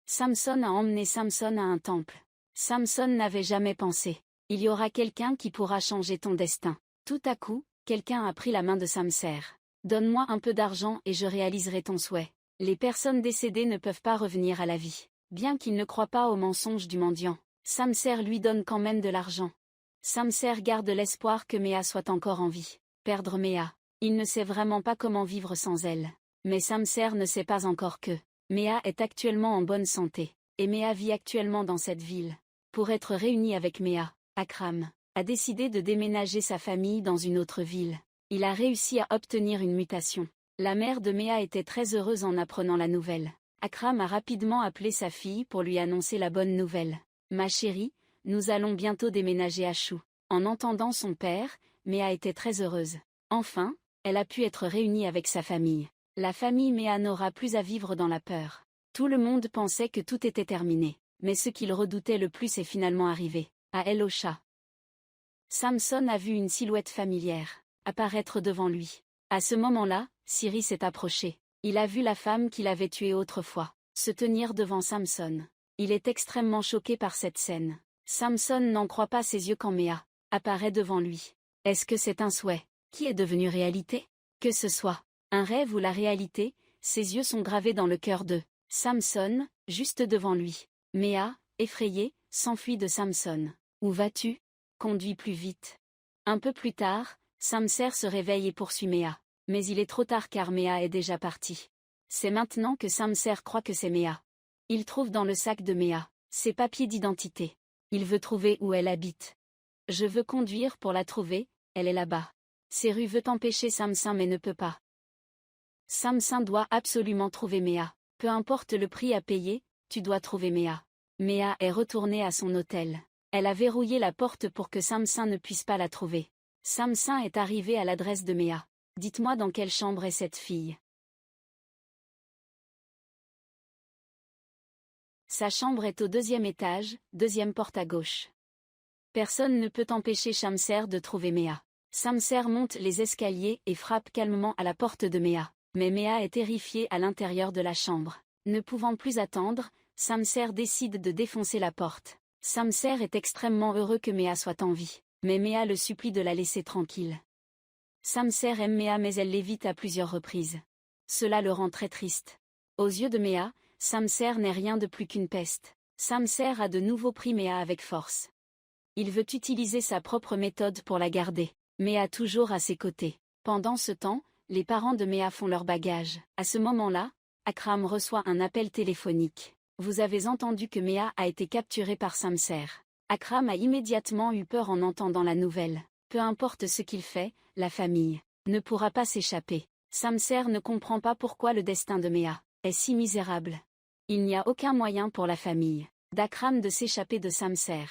Samson a emmené Samson à un temple. Samson n'avait jamais pensé. Il y aura quelqu'un qui pourra changer ton destin. Tout à coup, quelqu'un a pris la main de Samser. Donne-moi un peu d'argent et je réaliserai ton souhait. Les personnes décédées ne peuvent pas revenir à la vie. Bien qu'il ne croie pas aux mensonges du mendiant, Samser lui donne quand même de l'argent. Samser garde l'espoir que Méa soit encore en vie. Perdre Méa. Il ne sait vraiment pas comment vivre sans elle. Mais Samser ne sait pas encore que Méa est actuellement en bonne santé. Et Méa vit actuellement dans cette ville. Pour être réuni avec Méa, Akram a décidé de déménager sa famille dans une autre ville. Il a réussi à obtenir une mutation. La mère de Méa était très heureuse en apprenant la nouvelle. Akram a rapidement appelé sa fille pour lui annoncer la bonne nouvelle. « Ma chérie, nous allons bientôt déménager à Chou. » En entendant son père, Méa était très heureuse. Enfin, elle a pu être réunie avec sa famille. La famille Méa n'aura plus à vivre dans la peur. Tout le monde pensait que tout était terminé. Mais ce qu'il redoutait le plus est finalement arrivé. À El Osha. Samson a vu une silhouette familière apparaître devant lui. À ce moment-là, Siri s'est approché. Il a vu la femme qu'il avait tuée autrefois se tenir devant Samson. Il est extrêmement choqué par cette scène. Samson n'en croit pas ses yeux quand Méa apparaît devant lui. Est-ce que c'est un souhait qui est devenu réalité? Que ce soit un rêve ou la réalité, ses yeux sont gravés dans le cœur de Samson, juste devant lui. Méa, effrayée, s'enfuit de Samson. Où vas-tu? Conduis plus vite. Un peu plus tard, Samser se réveille et poursuit Méa. Mais il est trop tard car Méa est déjà partie. C'est maintenant que Samser croit que c'est Méa. Il trouve dans le sac de Méa ses papiers d'identité. Il veut trouver où elle habite. Je veux conduire pour la trouver, elle est là-bas. Seru veut empêcher Samson mais ne peut pas. Samson doit absolument trouver Méa. Peu importe le prix à payer, tu dois trouver Méa. Méa est retournée à son hôtel. Elle a verrouillé la porte pour que Samson ne puisse pas la trouver. Samson est arrivé à l'adresse de Méa. Dites-moi dans quelle chambre est cette fille. Sa chambre est au 2e étage, 2e porte à gauche. Personne ne peut empêcher Samser de trouver Méa. Samser monte les escaliers et frappe calmement à la porte de Méa. Mais Méa est terrifiée à l'intérieur de la chambre. Ne pouvant plus attendre, Samser décide de défoncer la porte. Samser est extrêmement heureux que Méa soit en vie. Mais Méa le supplie de la laisser tranquille. Samser aime Méa mais elle l'évite à plusieurs reprises. Cela le rend très triste. Aux yeux de Méa, Samser n'est rien de plus qu'une peste. Samser a de nouveau pris Méa avec force. Il veut utiliser sa propre méthode pour la garder. Méa toujours à ses côtés. Pendant ce temps, les parents de Méa font leur bagage. À ce moment-là, Akram reçoit un appel téléphonique. Vous avez entendu que Méa a été capturée par Samser. Akram a immédiatement eu peur en entendant la nouvelle. Peu importe ce qu'il fait, la famille ne pourra pas s'échapper. Samser ne comprend pas pourquoi le destin de Méa est si misérable. Il n'y a aucun moyen pour la famille d'Akram de s'échapper de Samser.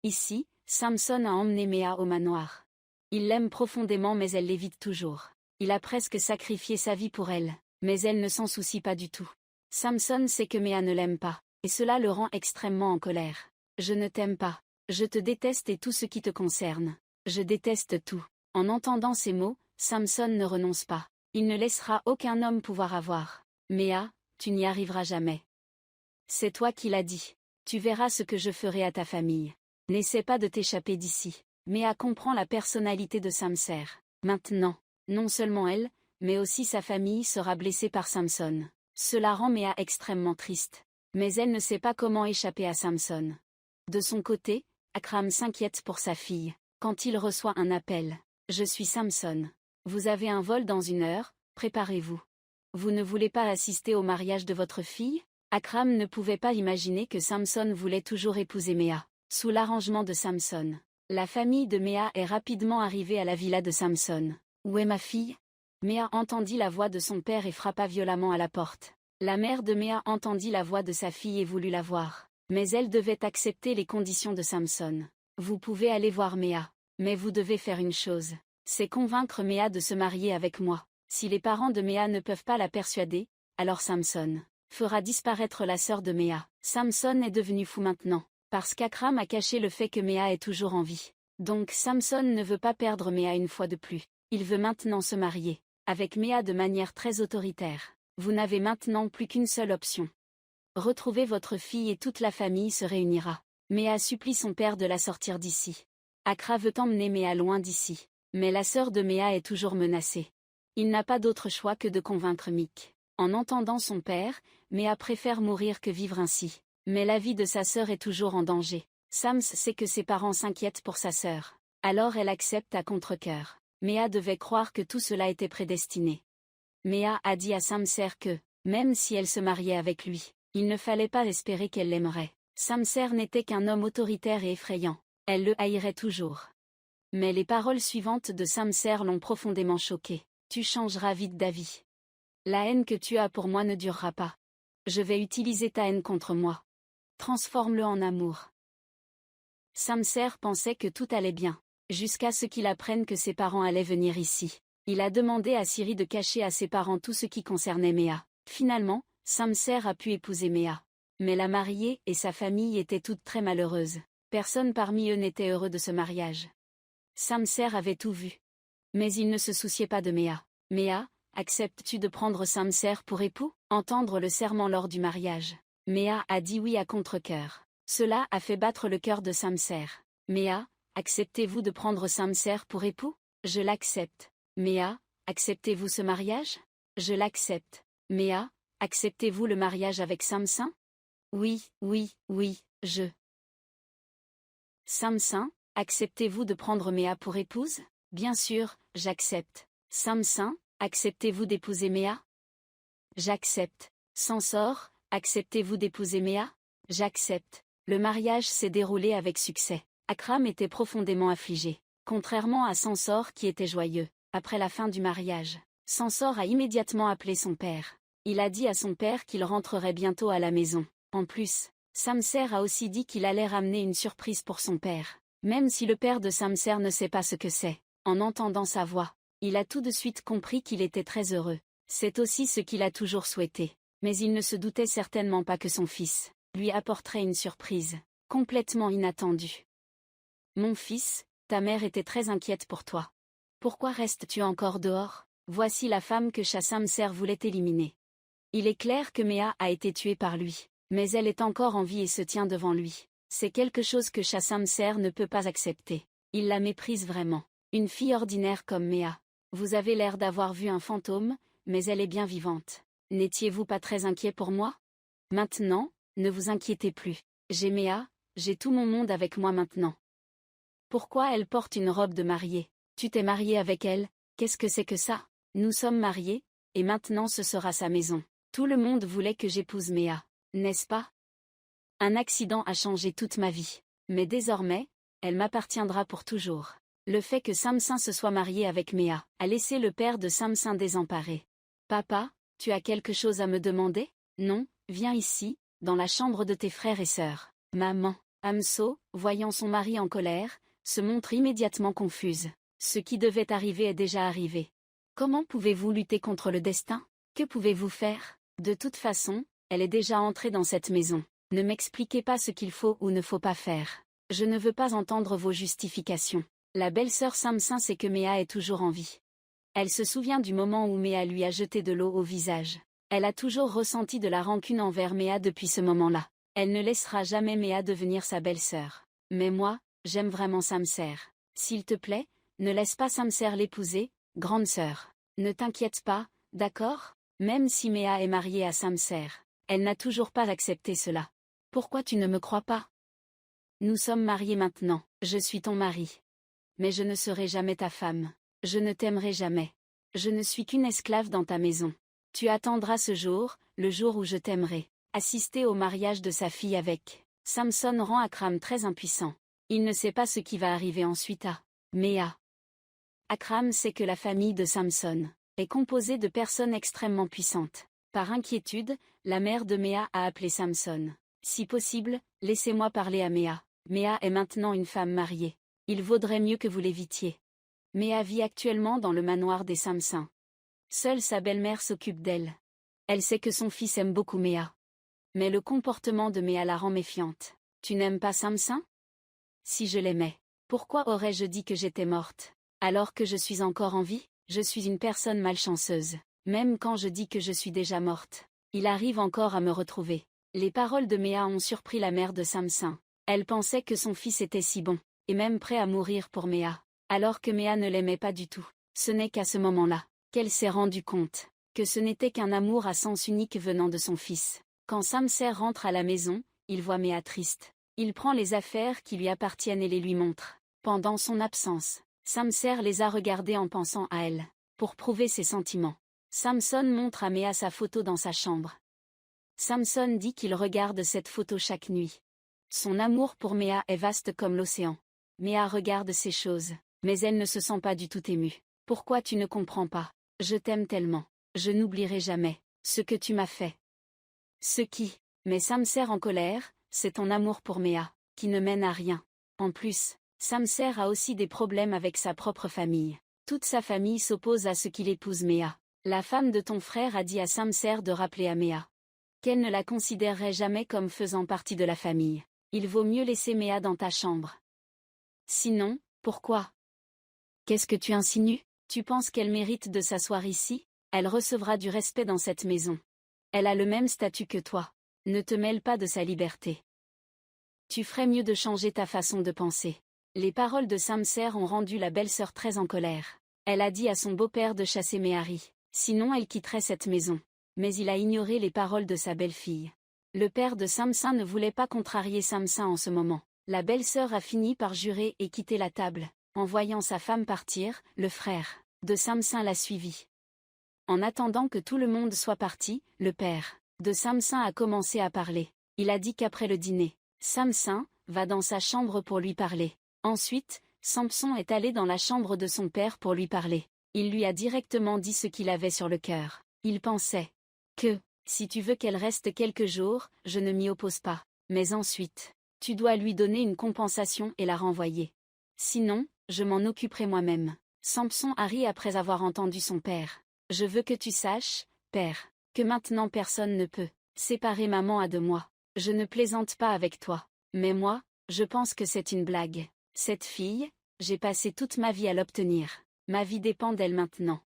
Ici, Samson a emmené Méa au manoir. Il l'aime profondément mais elle l'évite toujours. Il a presque sacrifié sa vie pour elle, mais elle ne s'en soucie pas du tout. Samson sait que Méa ne l'aime pas, et cela le rend extrêmement en colère. Je ne t'aime pas. Je te déteste et tout ce qui te concerne. Je déteste tout. En entendant ces mots, Samson ne renonce pas. Il ne laissera aucun homme pouvoir avoir. Méa, tu n'y arriveras jamais. C'est toi qui l'as dit. Tu verras ce que je ferai à ta famille. N'essaie pas de t'échapper d'ici. Méa comprend la personnalité de Samser. Maintenant, non seulement elle, mais aussi sa famille sera blessée par Samson. Cela rend Méa extrêmement triste. Mais elle ne sait pas comment échapper à Samson. De son côté, Akram s'inquiète pour sa fille. Quand il reçoit un appel. Je suis Samson. Vous avez un vol dans 1 heure, préparez-vous. Vous ne voulez pas assister au mariage de votre fille? Akram ne pouvait pas imaginer que Samson voulait toujours épouser Méa. Sous l'arrangement de Samson, la famille de Méa est rapidement arrivée à la villa de Samson. Où est ma fille? Méa entendit la voix de son père et frappa violemment à la porte. La mère de Méa entendit la voix de sa fille et voulut la voir. Mais elle devait accepter les conditions de Samson. Vous pouvez aller voir Méa. Mais vous devez faire une chose. C'est convaincre Méa de se marier avec moi. Si les parents de Méa ne peuvent pas la persuader, alors Samson fera disparaître la sœur de Méa. Samson est devenu fou maintenant, parce qu'Akram a caché le fait que Méa est toujours en vie. Donc Samson ne veut pas perdre Méa une fois de plus. Il veut maintenant se marier avec Méa de manière très autoritaire. Vous n'avez maintenant plus qu'une seule option. Retrouvez votre fille et toute la famille se réunira. Méa supplie son père de la sortir d'ici. Akra veut emmener Méa loin d'ici. Mais la sœur de Méa est toujours menacée. Il n'a pas d'autre choix que de convaincre Mick. En entendant son père, Méa préfère mourir que vivre ainsi. Mais la vie de sa sœur est toujours en danger. Sams sait que ses parents s'inquiètent pour sa sœur. Alors elle accepte à contre-cœur. Méa devait croire que tout cela était prédestiné. Méa a dit à Samser que, même si elle se mariait avec lui, il ne fallait pas espérer qu'elle l'aimerait. Samser n'était qu'un homme autoritaire et effrayant. Elle le haïrait toujours. Mais les paroles suivantes de Samser l'ont profondément choqué. Tu changeras vite d'avis. La haine que tu as pour moi ne durera pas. Je vais utiliser ta haine contre moi. Transforme-le en amour. Samser pensait que tout allait bien, jusqu'à ce qu'il apprenne que ses parents allaient venir ici. Il a demandé à Siri de cacher à ses parents tout ce qui concernait Méa. Finalement, Samser a pu épouser Méa. Mais la mariée et sa famille étaient toutes très malheureuses. Personne parmi eux n'était heureux de ce mariage. Samser avait tout vu. Mais il ne se souciait pas de Méa. Méa, acceptes-tu de prendre Samser pour époux? Entendre le serment lors du mariage. Méa a dit oui à contre-cœur. Cela a fait battre le cœur de Samser. Méa, acceptez-vous de prendre Samser pour époux? Je l'accepte. Méa, acceptez-vous ce mariage? Je l'accepte. Méa, acceptez-vous le mariage avec Samson? Oui, oui, oui, je. Samson, acceptez-vous de prendre Méa pour épouse? Bien sûr, j'accepte. Samson, acceptez-vous d'épouser Méa? J'accepte. Sansor, acceptez-vous d'épouser Méa? J'accepte. Le mariage s'est déroulé avec succès. Akram était profondément affligé. Contrairement à Sansor qui était joyeux. Après la fin du mariage, Sansor a immédiatement appelé son père. Il a dit à son père qu'il rentrerait bientôt à la maison. En plus, Samser a aussi dit qu'il allait ramener une surprise pour son père. Même si le père de Samser ne sait pas ce que c'est, en entendant sa voix, il a tout de suite compris qu'il était très heureux. C'est aussi ce qu'il a toujours souhaité. Mais il ne se doutait certainement pas que son fils lui apporterait une surprise, complètement inattendue. Mon fils, ta mère était très inquiète pour toi. Pourquoi restes-tu encore dehors? Voici la femme que Samser voulait éliminer. Il est clair que Méa a été tuée par lui, mais elle est encore en vie et se tient devant lui. C'est quelque chose que Samser ne peut pas accepter. Il la méprise vraiment. Une fille ordinaire comme Méa. Vous avez l'air d'avoir vu un fantôme, mais elle est bien vivante. N'étiez-vous pas très inquiet pour moi? Maintenant, ne vous inquiétez plus. J'ai Méa, j'ai tout mon monde avec moi maintenant. Pourquoi elle porte une robe de mariée? Tu t'es marié avec elle? Qu'est-ce que c'est que ça? Nous sommes mariés, et maintenant ce sera sa maison. Tout le monde voulait que j'épouse Méa, n'est-ce pas? Un accident a changé toute ma vie. Mais désormais, elle m'appartiendra pour toujours. Le fait que Samson se soit marié avec Méa a laissé le père de Samson désemparé. Papa, tu as quelque chose à me demander? Non, viens ici, dans la chambre de tes frères et sœurs. Maman, Amso, voyant son mari en colère, se montre immédiatement confuse. Ce qui devait arriver est déjà arrivé. Comment pouvez-vous lutter contre le destin? Que pouvez-vous faire? De toute façon, elle est déjà entrée dans cette maison. Ne m'expliquez pas ce qu'il faut ou ne faut pas faire. Je ne veux pas entendre vos justifications. La belle-sœur Samson sait que Méa est toujours en vie. Elle se souvient du moment où Méa lui a jeté de l'eau au visage. Elle a toujours ressenti de la rancune envers Méa depuis ce moment-là. Elle ne laissera jamais Méa devenir sa belle-sœur. Mais moi, j'aime vraiment Samser. S'il te plaît, ne laisse pas Samser l'épouser, grande sœur. Ne t'inquiète pas, d'accord? Même si Méa est mariée à Samser, elle n'a toujours pas accepté cela. Pourquoi tu ne me crois pas? Nous sommes mariés maintenant, je suis ton mari. Mais je ne serai jamais ta femme. Je ne t'aimerai jamais. Je ne suis qu'une esclave dans ta maison. Tu attendras ce jour, le jour où je t'aimerai. Assister au mariage de sa fille avec Samson rend Akram très impuissant. Il ne sait pas ce qui va arriver ensuite à Méa. Akram sait que la famille de Samson est composée de personnes extrêmement puissantes. Par inquiétude, la mère de Méa a appelé Samson. Si possible, laissez-moi parler à Méa. Méa est maintenant une femme mariée. Il vaudrait mieux que vous l'évitiez. Méa vit actuellement dans le manoir des Samson. Seule sa belle-mère s'occupe d'elle. Elle sait que son fils aime beaucoup Méa. Mais le comportement de Méa la rend méfiante. Tu n'aimes pas Samson? Si je l'aimais, pourquoi aurais-je dit que j'étais morte? Alors que je suis encore en vie, je suis une personne malchanceuse. Même quand je dis que je suis déjà morte, il arrive encore à me retrouver. Les paroles de Méa ont surpris la mère de Samson. Elle pensait que son fils était si bon, et même prêt à mourir pour Méa, alors que Méa ne l'aimait pas du tout. Ce n'est qu'à ce moment-là qu'elle s'est rendue compte que ce n'était qu'un amour à sens unique venant de son fils. Quand Samson rentre à la maison, il voit Méa triste. Il prend les affaires qui lui appartiennent et les lui montre. Pendant son absence, Samson les a regardées en pensant à elle. Pour prouver ses sentiments, Samson montre à Méa sa photo dans sa chambre. Samson dit qu'il regarde cette photo chaque nuit. Son amour pour Méa est vaste comme l'océan. Méa regarde ces choses, mais elle ne se sent pas du tout émue. Pourquoi tu ne comprends pas? Je t'aime tellement. Je n'oublierai jamais ce que tu m'as fait. Ce qui met Samson en colère, c'est ton amour pour Méa, qui ne mène à rien. En plus, Samson a aussi des problèmes avec sa propre famille. Toute sa famille s'oppose à ce qu'il épouse Méa. La femme de ton frère a dit à Samson de rappeler à Méa qu'elle ne la considérerait jamais comme faisant partie de la famille. Il vaut mieux laisser Méa dans ta chambre. Sinon, pourquoi? Qu'est-ce que tu insinues? Tu penses qu'elle mérite de s'asseoir ici? Elle recevra du respect dans cette maison. Elle a le même statut que toi. Ne te mêle pas de sa liberté. Tu ferais mieux de changer ta façon de penser. Les paroles de Samson ont rendu la belle-sœur très en colère. Elle a dit à son beau-père de chasser Méhari, sinon elle quitterait cette maison. Mais il a ignoré les paroles de sa belle-fille. Le père de Samson ne voulait pas contrarier Samson en ce moment. La belle-sœur a fini par jurer et quitter la table. En voyant sa femme partir, le frère de Samson l'a suivi. En attendant que tout le monde soit parti, le père de Samson a commencé à parler. Il a dit qu'après le dîner, Samson va dans sa chambre pour lui parler. Ensuite, Samson est allé dans la chambre de son père pour lui parler. Il lui a directement dit ce qu'il avait sur le cœur. Il pensait que, si tu veux qu'elle reste quelques jours, je ne m'y oppose pas. Mais ensuite, tu dois lui donner une compensation et la renvoyer. Sinon, je m'en occuperai moi-même. Samson a ri après avoir entendu son père. Je veux que tu saches, père, que maintenant personne ne peut séparer maman de moi. Je ne plaisante pas avec toi. Mais moi, je pense que c'est une blague. Cette fille, j'ai passé toute ma vie à l'obtenir. Ma vie dépend d'elle maintenant.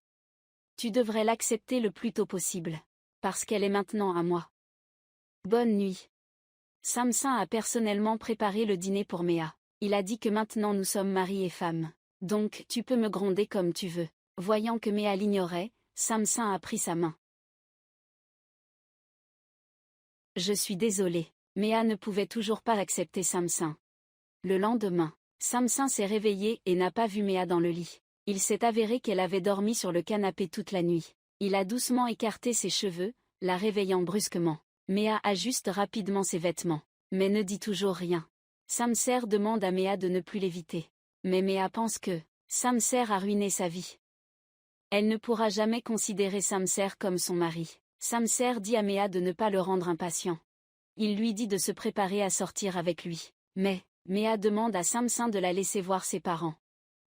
Tu devrais l'accepter le plus tôt possible. Parce qu'elle est maintenant à moi. Bonne nuit. Samson a personnellement préparé le dîner pour Méa. Il a dit que maintenant nous sommes mari et femme. Donc tu peux me gronder comme tu veux. Voyant que Méa l'ignorait, Samson a pris sa main. Je suis désolé. Méa ne pouvait toujours pas accepter Samson. Le lendemain, Samson s'est réveillé et n'a pas vu Méa dans le lit. Il s'est avéré qu'elle avait dormi sur le canapé toute la nuit. Il a doucement écarté ses cheveux, la réveillant brusquement. Méa ajuste rapidement ses vêtements, mais ne dit toujours rien. Samson demande à Méa de ne plus l'éviter. Mais Méa pense que Samson a ruiné sa vie. Elle ne pourra jamais considérer Samson comme son mari. Samson dit à Méa de ne pas le rendre impatient. Il lui dit de se préparer à sortir avec lui. Mais Méa demande à Samson de la laisser voir ses parents.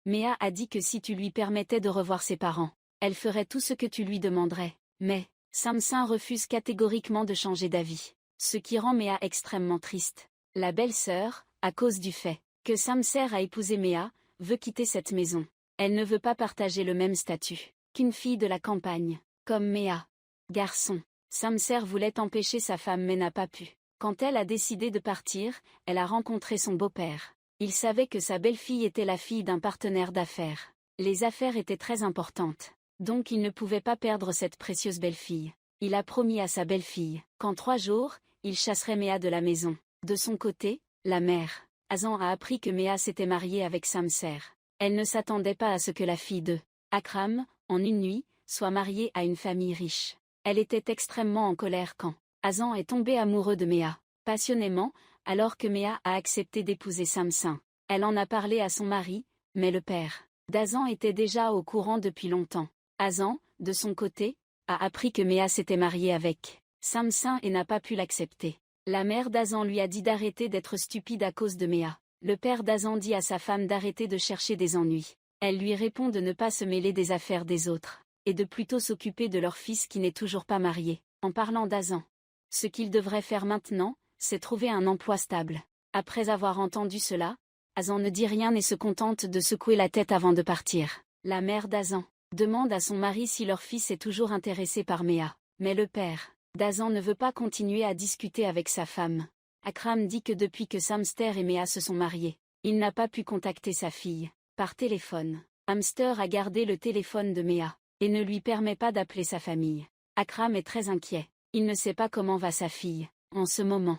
Méa a dit que si tu lui permettais de revoir ses parents, elle ferait tout ce que tu lui demanderais. Mais Samson refuse catégoriquement de changer d'avis, ce qui rend Méa extrêmement triste. La belle-sœur, à cause du fait que Samson a épousé Méa, veut quitter cette maison. Elle ne veut pas partager le même statut qu'une fille de la campagne, comme Méa. Garçon, Samson voulait empêcher sa femme mais n'a pas pu. Quand elle a décidé de partir, elle a rencontré son beau-père. Il savait que sa belle-fille était la fille d'un partenaire d'affaires. Les affaires étaient très importantes. Donc il ne pouvait pas perdre cette précieuse belle-fille. Il a promis à sa belle-fille qu'en 3 jours, il chasserait Méa de la maison. De son côté, la mère, Hazan a appris que Méa s'était mariée avec Samson. Elle ne s'attendait pas à ce que la fille de Akram, en une nuit, soit mariée à une famille riche. Elle était extrêmement en colère quand Hazan est tombé amoureux de Méa, passionnément, alors que Méa a accepté d'épouser Samson. Elle en a parlé à son mari, mais le père d'Hazan était déjà au courant depuis longtemps. Hazan, de son côté, a appris que Méa s'était mariée avec Samson et n'a pas pu l'accepter. La mère d'Hazan lui a dit d'arrêter d'être stupide à cause de Méa. Le père d'Hazan dit à sa femme d'arrêter de chercher des ennuis. Elle lui répond de ne pas se mêler des affaires des autres. et de plutôt s'occuper de leur fils qui n'est toujours pas marié, en parlant d'Azan. Ce qu'il devrait faire maintenant, c'est trouver un emploi stable. Après avoir entendu cela, Azan ne dit rien et se contente de secouer la tête avant de partir. La mère d'Azan demande à son mari si leur fils est toujours intéressé par Méa. Mais le père d'Azan ne veut pas continuer à discuter avec sa femme. Akram dit que depuis que Samster et Méa se sont mariés, il n'a pas pu contacter sa fille par téléphone. Hamster a gardé le téléphone de Méa et ne lui permet pas d'appeler sa famille. Akram est très inquiet. Il ne sait pas comment va sa fille en ce moment.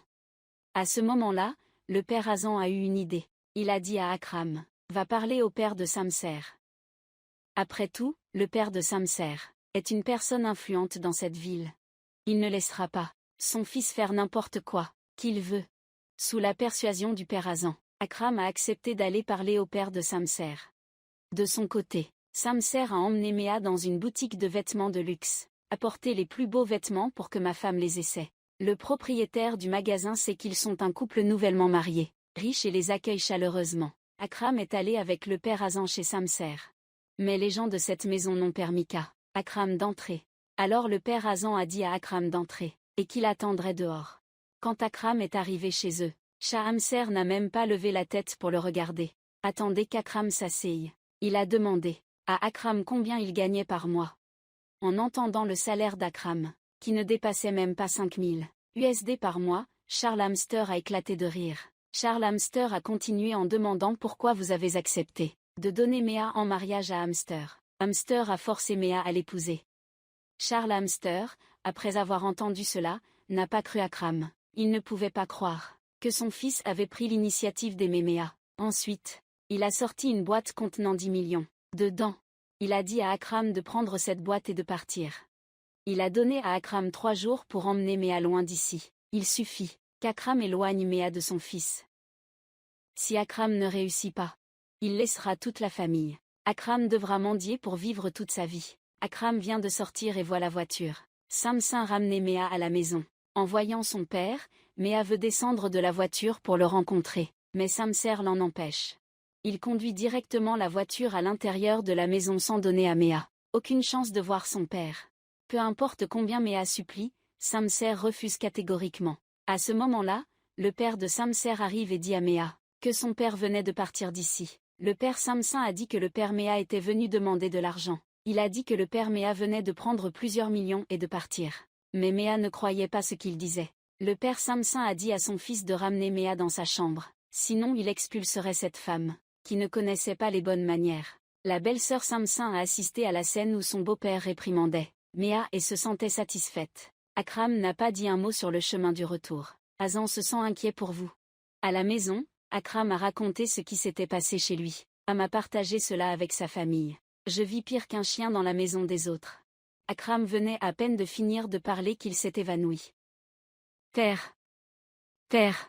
À ce moment-là, le père Azan a eu une idée. Il a dit à Akram, va parler au père de Samser. Après tout, le père de Samser est une personne influente dans cette ville. Il ne laissera pas son fils faire n'importe quoi qu'il veut. Sous la persuasion du père Azan, Akram a accepté d'aller parler au père de Samser. De son côté, Samser a emmené Méa dans une boutique de vêtements de luxe, apporté les plus beaux vêtements pour que ma femme les essaie. Le propriétaire du magasin sait qu'ils sont un couple nouvellement marié, riche et les accueille chaleureusement. Akram est allé avec le père Azan chez Samser. Mais les gens de cette maison n'ont permis qu'à Akram d'entrer. Alors le père Azan a dit à Akram d'entrer, et qu'il attendrait dehors. Quand Akram est arrivé chez eux, Shah Hamser n'a même pas levé la tête pour le regarder. Attendez qu'Akram s'asseye. Il a demandé à Akram combien il gagnait par mois. En entendant le salaire d'Akram, qui ne dépassait même pas 5000 USD par mois, Charles Hamster a éclaté de rire. Charles Hamster a continué en demandant pourquoi vous avez accepté de donner Méa en mariage à Hamster. Hamster a forcé Méa à l'épouser. Charles Hamster, après avoir entendu cela, n'a pas cru Akram. Il ne pouvait pas croire que son fils avait pris l'initiative d'aimer Méa. Ensuite, il a sorti une boîte contenant 10 millions. Dedans, il a dit à Akram de prendre cette boîte et de partir. Il a donné à Akram 3 jours pour emmener Méa loin d'ici. Il suffit qu'Akram éloigne Méa de son fils. Si Akram ne réussit pas, il laissera toute la famille. Akram devra mendier pour vivre toute sa vie. Akram vient de sortir et voit la voiture. Samsin ramenait Méa à la maison. En voyant son père, Méa veut descendre de la voiture pour le rencontrer, mais Samser l'en empêche. Il conduit directement la voiture à l'intérieur de la maison sans donner à Méa aucune chance de voir son père. Peu importe combien Méa supplie, Samser refuse catégoriquement. À ce moment-là, le père de Samser arrive et dit à Méa que son père venait de partir d'ici. Le père Samsin a dit que le père Méa était venu demander de l'argent. Il a dit que le père Méa venait de prendre plusieurs millions et de partir. Mais Méa ne croyait pas ce qu'il disait. Le père Samsin a dit à son fils de ramener Méa dans sa chambre, sinon il expulserait cette femme, qui ne connaissait pas les bonnes manières. La belle-sœur Samsin a assisté à la scène où son beau-père réprimandait Méa et se sentait satisfaite. Akram n'a pas dit un mot sur le chemin du retour. Azan se sent inquiet pour vous. À la maison, Akram a raconté ce qui s'était passé chez lui. Am a partagé cela avec sa famille. Je vis pire qu'un chien dans la maison des autres. Akram venait à peine de finir de parler qu'il s'est évanoui. Terre. Terre.